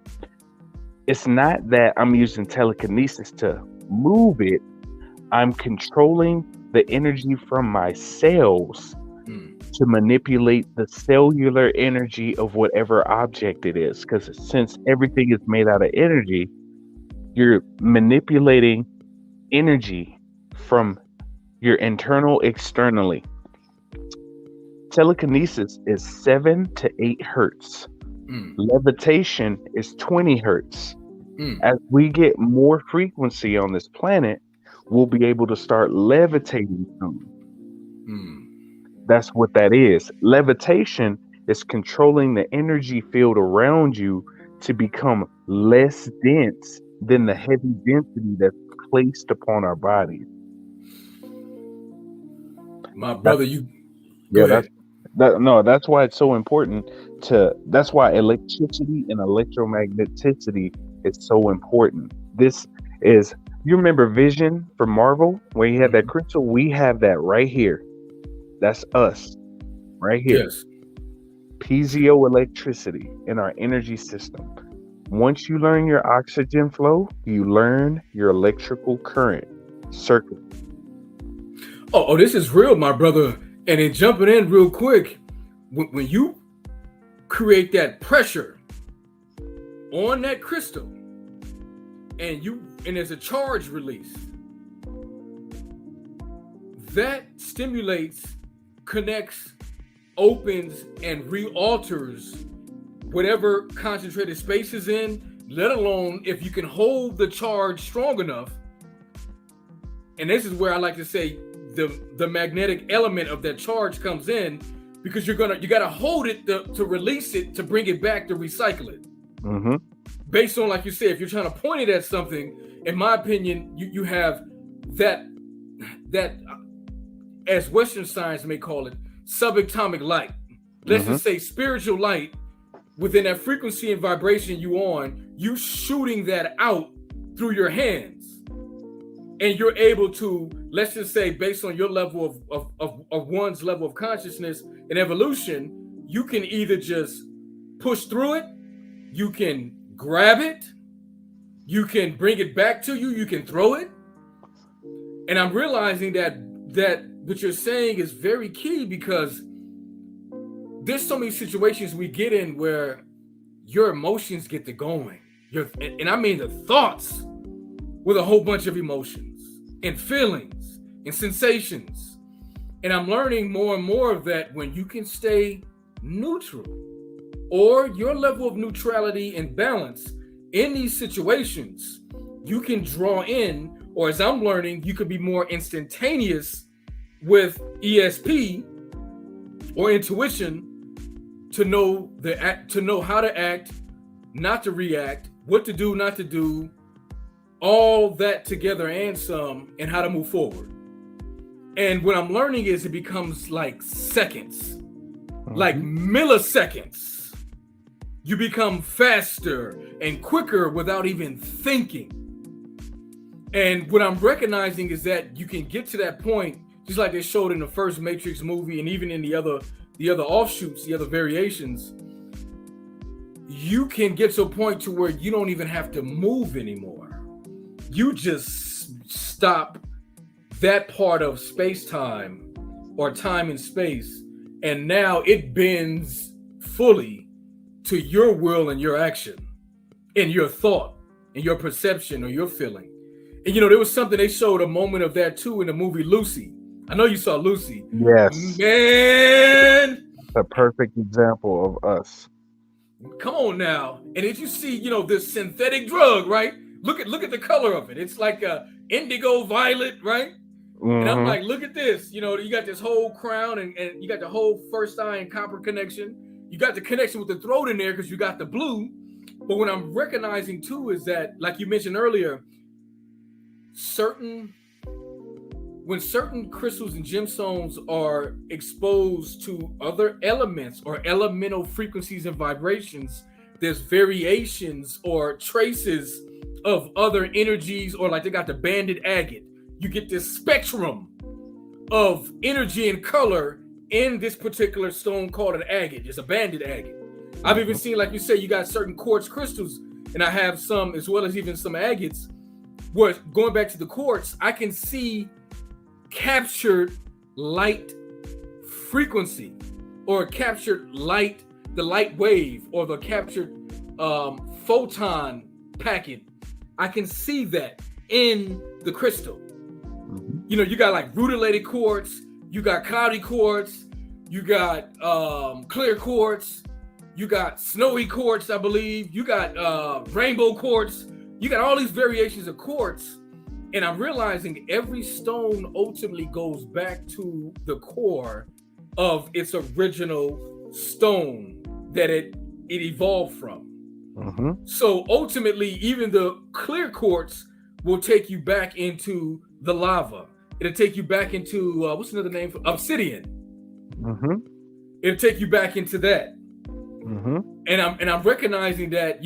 It's not that I'm using telekinesis to move it, I'm controlling the energy from my cells Mm. to manipulate the cellular energy of whatever object it is. Because since everything is made out of energy, you're manipulating energy from your internal externally. Telekinesis is 7 to 8 hertz. Mm. Levitation is 20 hertz. Mm. As we get more frequency on this planet, we'll be able to start levitating soon. Mm. That's what that is. Levitation is controlling the energy field around you to become less dense than the heavy density that's placed upon our bodies. My That, brother, you go yeah, that's ahead. that. No, that's why it's so important to. That's why electricity and electromagneticity is so important. This is. You remember Vision from Marvel where he had that Mhm. crystal? We have that right here. That's us right here. Yes. Piezoelectricity in our energy system. Once you learn your oxygen flow, you learn your electrical current circuit. Oh, this is real, my brother. And then jumping in real quick, when you create that pressure on that crystal, and there's a charge release, that stimulates, connects, opens, and re-alters whatever concentrated space is in, let alone if you can hold the charge strong enough. And this is where I like to say the magnetic element of that charge comes in, because you gotta hold it to release it, to bring it back, to recycle it. Hmm. Based on, like you said, if you're trying to point it at something, in my opinion, you have that, as Western science may call it, subatomic light. let's just say spiritual light within that frequency and vibration you on, you shooting that out through your hands. And you're able to, let's just say, based on your level of one's level of consciousness and evolution, you can either just push through it, you can grab it, you can bring it back to you, you can throw it. And I'm realizing that what you're saying is very key, because there's so many situations we get in where your emotions get to going. And I mean the thoughts with a whole bunch of emotions and feelings and sensations. And I'm learning more and more of that when you can stay neutral, or your level of neutrality and balance in these situations, you can draw in, or as I'm learning, you could be more instantaneous with ESP or intuition to know how to act, not to react, what to do, not to do, all that together and some, and how to move forward. And what I'm learning is it becomes like seconds, like milliseconds. You become faster and quicker without even thinking. And what I'm recognizing is that you can get to that point, just like they showed in the first Matrix movie, and even in the other offshoots, the other variations. You can get to a point to where you don't even have to move anymore. You just stop that part of space-time or time and space, and now it bends fully to your will and your action and your thought and your perception or your feeling. And there was something they showed a moment of that too in the movie Lucy. I know you saw Lucy. Yes. Man. A perfect example of us. Come on now. And did you see, this synthetic drug, right? Look at the color of it. It's like a indigo violet, right? And I'm like, look at this. You got this whole crown and you got the whole first eye and copper connection. You got the connection with the throat in there because you got the blue. But what I'm recognizing too is that, like you mentioned earlier, when certain crystals and gemstones are exposed to other elements or elemental frequencies and vibrations, there's variations or traces of other energies, or like they got the banded agate. You get this spectrum of energy and color in this particular stone called an agate. It's a banded agate. I've even seen, like you say, you got certain quartz crystals, and I have some as well as even some agates, where going back to the quartz, I can see captured light frequency, or captured light, the light wave, or the captured photon packet. I can see that in the crystal. You got like rutilated quartz, you got cloudy quartz, you got clear quartz, you got snowy quartz, I believe, you got rainbow quartz, you got all these variations of quartz. And I'm realizing every stone ultimately goes back to the core of its original stone that it evolved from. So ultimately, even the clear quartz will take you back into the lava. It'll take you back into what's another name for obsidian? It'll take you back into that. And I'm recognizing that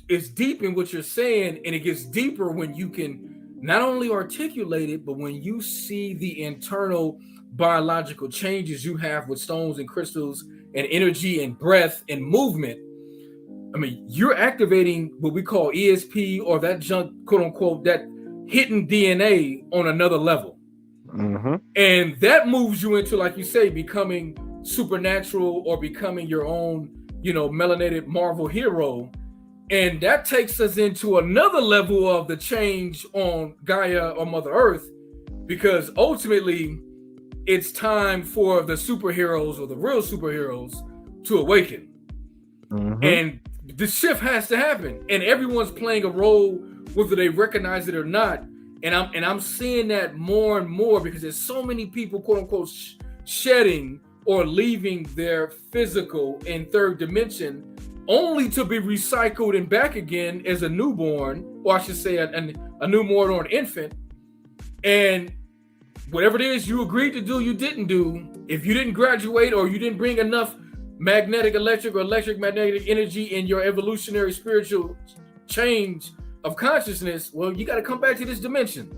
it's deep in what you're saying, and it gets deeper when you can not only articulate it, but when you see the internal biological changes you have with stones and crystals and energy and breath and movement. I mean, you're activating what we call ESP, or that junk, quote unquote, that hidden DNA on another level. And that moves you into, like you say, becoming supernatural, or becoming your own, melanated Marvel hero. And that takes us into another level of the change on Gaia or Mother Earth, because ultimately it's time for the superheroes, or the real superheroes, to awaken. And the shift has to happen, and everyone's playing a role, whether they recognize it or not. And I'm seeing that more and more, because there's so many people, quote unquote, shedding or leaving their physical and third dimension, only to be recycled and back again as a newborn, or I should say a newborn or an infant. And whatever it is you agreed to do, you didn't do. If you didn't graduate or you didn't bring enough magnetic electric or electric magnetic energy in your evolutionary spiritual change of consciousness, well, you got to come back to this dimension.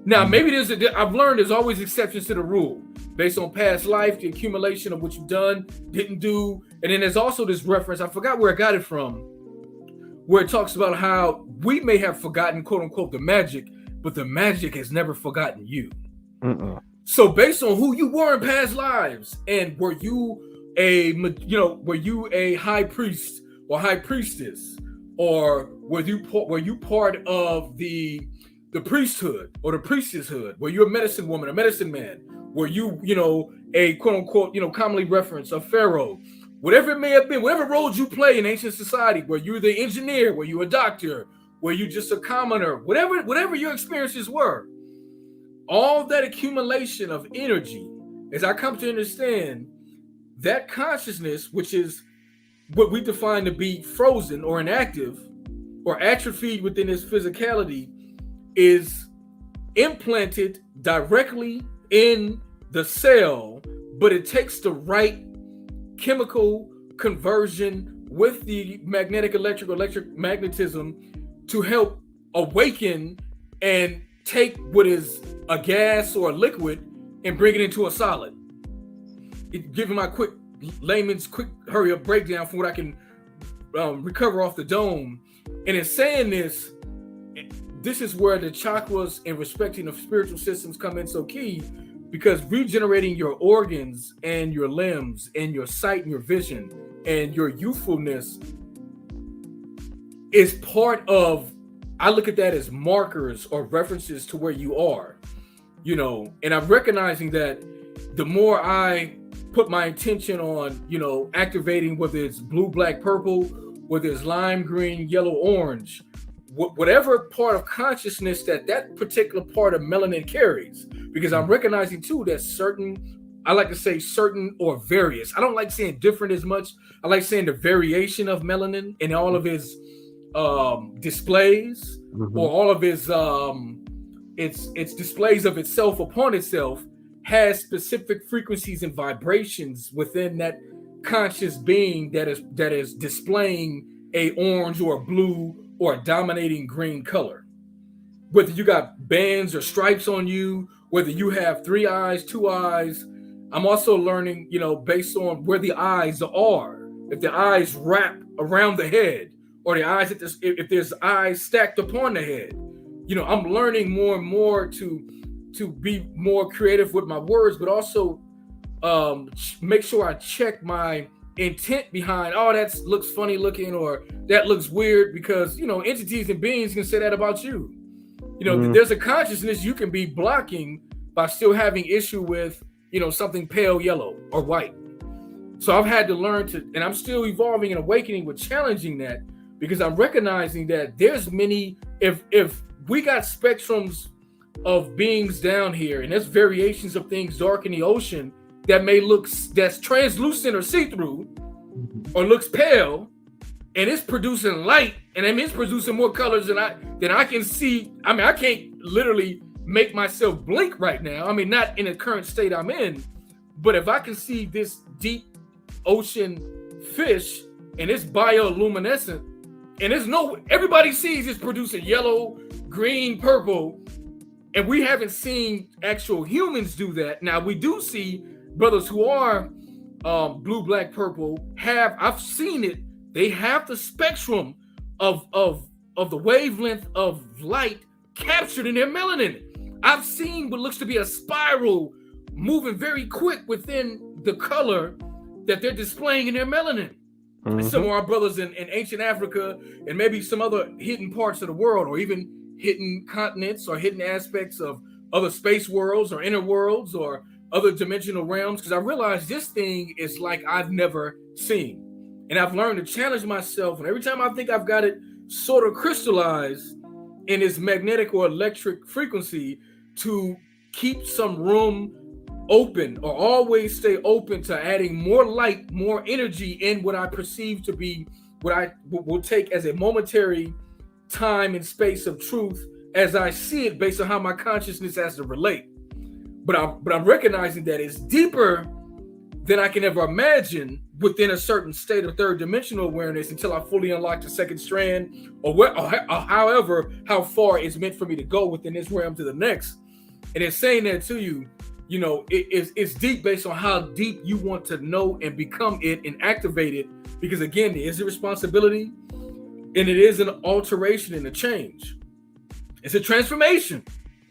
Now, maybe I've learned there's always exceptions to the rule based on past life, the accumulation of what you've done, didn't do. And then there's also this reference, I forgot where I got it from, where it talks about how we may have forgotten, quote unquote, the magic, but the magic has never forgotten you. So based on who you were in past lives, and were you a high priest or high priestess, or were you part of the priesthood or the priestesshood? Were you a medicine woman, a medicine man? Were you, a quote unquote, commonly referenced a pharaoh? Whatever it may have been, whatever roles you play in ancient society, were you the engineer? Were you a doctor? Were you just a commoner? Whatever your experiences were, all that accumulation of energy, as I come to understand, that consciousness, which is what we define to be frozen or inactive or atrophied within its physicality, is implanted directly in the cell, but it takes the right chemical conversion with the magnetic electric magnetism to help awaken and take what is a gas or a liquid and bring it into a solid. Giving my layman's hurry up breakdown from what I can recover off the dome. And in saying this is where the chakras and respecting of spiritual systems come in so key, because regenerating your organs and your limbs and your sight and your vision and your youthfulness is part of, I look at that as markers or references to where you are, and I'm recognizing that the more I put my intention on, activating, whether it's blue, black, purple, whether it's lime, green, yellow, orange, whatever part of consciousness that particular part of melanin carries, because I'm recognizing too that I like to say certain or various. I don't like saying different as much. I like saying the variation of melanin in all of its displays, or all of its displays of itself upon itself, has specific frequencies and vibrations within that conscious being that is displaying a orange or a blue or a dominating green color. Whether you got bands or stripes on you, whether you have 3 eyes, 2 eyes. I'm also learning, based on where the eyes are. If the eyes wrap around the head, or the eyes if there's eyes stacked upon the head. I'm learning more and more to be more creative with my words, but also make sure I check my intent behind, that looks funny looking, or that looks weird, because entities and beings can say that about you. There's a consciousness you can be blocking by still having issue with something pale yellow or white. So I've had to learn and I'm still evolving and awakening with challenging that, because I'm recognizing that there's many, if we got spectrums of beings down here, and there's variations of things dark in the ocean that that's translucent or see-through, or looks pale, and it's producing light, and it's producing more colors than I can see. I can't literally make myself blink right now. Not in the current state I'm in, but if I can see this deep ocean fish and it's bioluminescent, and everybody sees it's producing yellow, green, purple, and we haven't seen actual humans do that. Now we do see brothers who are blue, black, purple. I've seen it. They have the spectrum of the wavelength of light captured in their melanin. I've seen what looks to be a spiral moving very quick within the color that they're displaying in their melanin. Some of our brothers in ancient Africa, and maybe some other hidden parts of the world, or even hidden continents or hidden aspects of other space worlds or inner worlds or other dimensional realms, because I realize this thing is like I've never seen. And I've learned to challenge myself, and every time I think I've got it sort of crystallized in its magnetic or electric frequency, to keep some room open, or always stay open to adding more light, more energy in what I perceive to be what I will take as a momentary time and space of truth as I see it, based on how my consciousness has to relate. I'm recognizing that it's deeper than I can ever imagine within a certain state of third dimensional awareness until I fully unlock the second strand, or however how far it's meant for me to go within this realm to the next. And it's saying that to you, it's deep based on how deep you want to know and become it and activate it. Because again, it is a responsibility, and it is an alteration and a change. It's a transformation.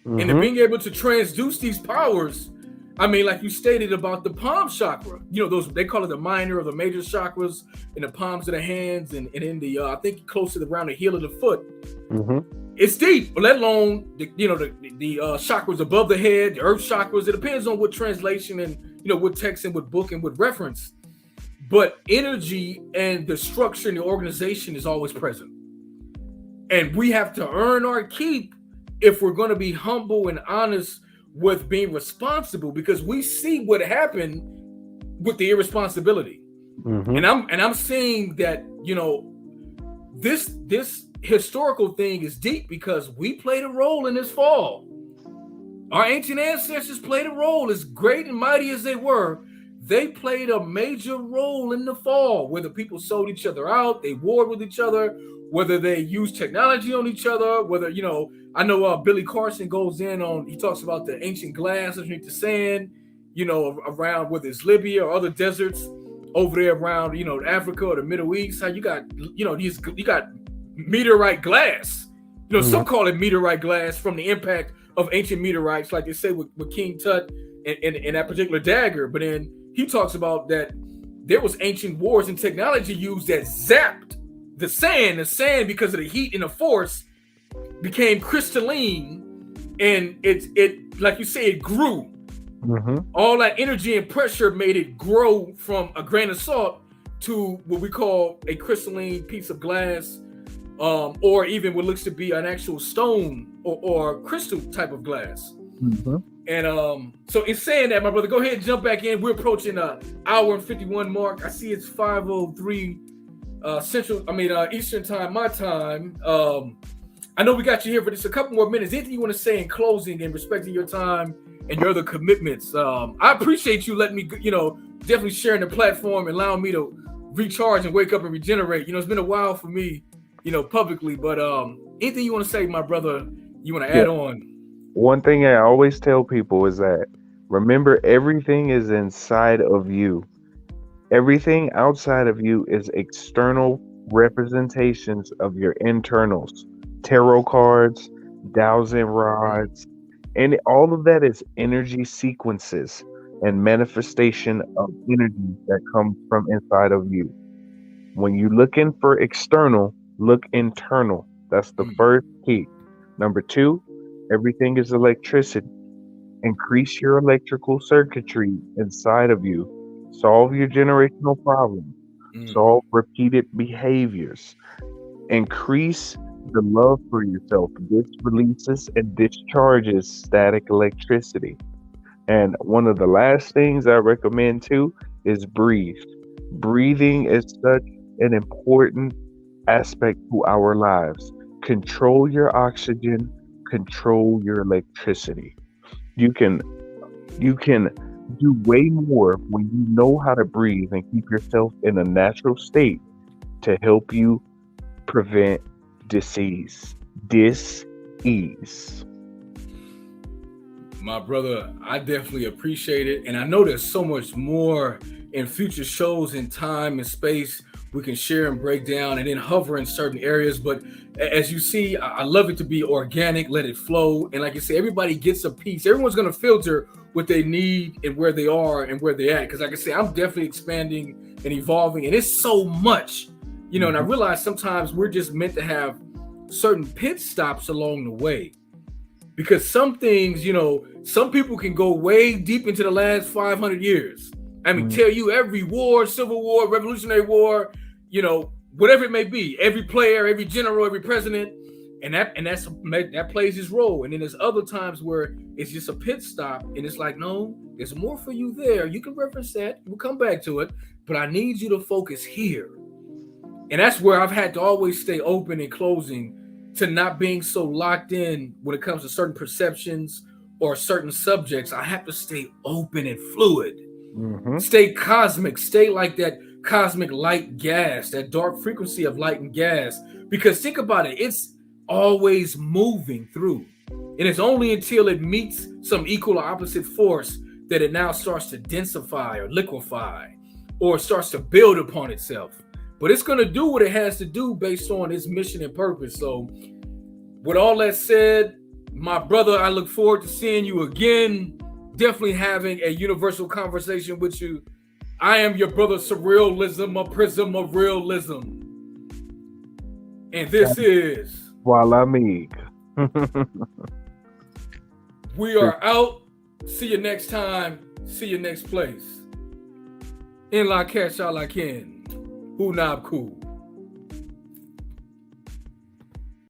Mm-hmm. And being able to transduce these powers, I mean, like you stated about the palm chakra, those, they call it the minor or the major chakras in the palms of the hands and in the, I think close to around the heel of the foot. Mm-hmm. It's deep, but let alone the chakras above the head, the earth chakras. It depends on what translation and, what text and what book and what reference. But energy and the structure and the organization is always present. And we have to earn our keep if we're going to be humble and honest with being responsible, because we see what happened with the irresponsibility. Mm-hmm. And I'm seeing that, this historical thing is deep because we played a role in this fall. Our ancient ancestors played a role. As great and mighty as they were, they played a major role in the fall, whether people sold each other out, they warred with each other, whether they used technology on each other, whether, I know Billy Carson goes in on, he talks about the ancient glass underneath the sand, around whether it's Libya or other deserts over there around, Africa or the Middle East, how you got, you got meteorite glass, Mm-hmm. Some call it meteorite glass from the impact of ancient meteorites, like they say with King Tut and that particular dagger. But then he talks about that there was ancient wars and technology used that zapped the sand because of the heat and the force became crystalline, and it like you say, it grew. Mm-hmm. All that energy and pressure made it grow from a grain of salt to what we call a crystalline piece of glass, or even what looks to be an actual stone or crystal type of glass. Mm-hmm. And so it's saying that, my brother, go ahead and jump back in. We're approaching an hour and 51 mark. I see it's 5:03 Eastern time, my time. I know we got you here for just a couple more minutes. Anything you want to say in closing and respecting your time and your other commitments? I appreciate you letting me, definitely sharing the platform and allowing me to recharge and wake up and regenerate. It's been a while for me, publicly, but anything you want to say, my brother, you want to add on? One thing I always tell people is that remember, everything is inside of you. Everything outside of you is external representations of your internals. Tarot cards, dowsing rods, and all of that is energy sequences and manifestation of energy that comes from inside of you. When you're looking for external, look internal. That's the first key. Number two, everything is electricity. Increase your electrical circuitry inside of you. Solve your generational problems. Solve repeated behaviors. Increase the love for yourself. This releases and discharges static electricity. And one of the last things I recommend too is breathe. Breathing is such an important aspect to our lives. Control your oxygen, control your electricity. You can do way more when you know how to breathe and keep yourself in a natural state to help you prevent dis-ease. My brother, I definitely appreciate it. And I know there's so much more in future shows in time and space we can share and break down and then hover in certain areas. But as you see, I love it to be organic, let it flow. And like you say, everybody gets a piece. Everyone's going to filter what they need and where they are and where they're at. Because like I say, I'm definitely expanding and evolving. And it's so much, and I realize sometimes we're just meant to have certain pit stops along the way. Because some things, some people can go way deep into the last 500 years. I mean, tell you every war, Civil War, Revolutionary War, whatever it may be, every player, every general, every president, and that plays his role. And then there's other times where it's just a pit stop, and it's like, no, there's more for you there. You can reference that. We'll come back to it, but I need you to focus here. And that's where I've had to always stay open and closing to not being so locked in when it comes to certain perceptions or certain subjects, I have to stay open and fluid. Mm-hmm. Stay cosmic, stay like that cosmic light gas, that dark frequency of light and gas. Because think about it, it's always moving through. And it's only until it meets some equal or opposite force that it now starts to densify or liquefy or starts to build upon itself. But it's going to do what it has to do based on its mission and purpose. So, with all that said, my brother, I look forward to seeing you again. Definitely having a universal conversation with you. I am your brother Surrealism, a prism of realism. And this is Voila me. We Are Out. See you next time. See you next place. In la catch all I can. Who knob cool.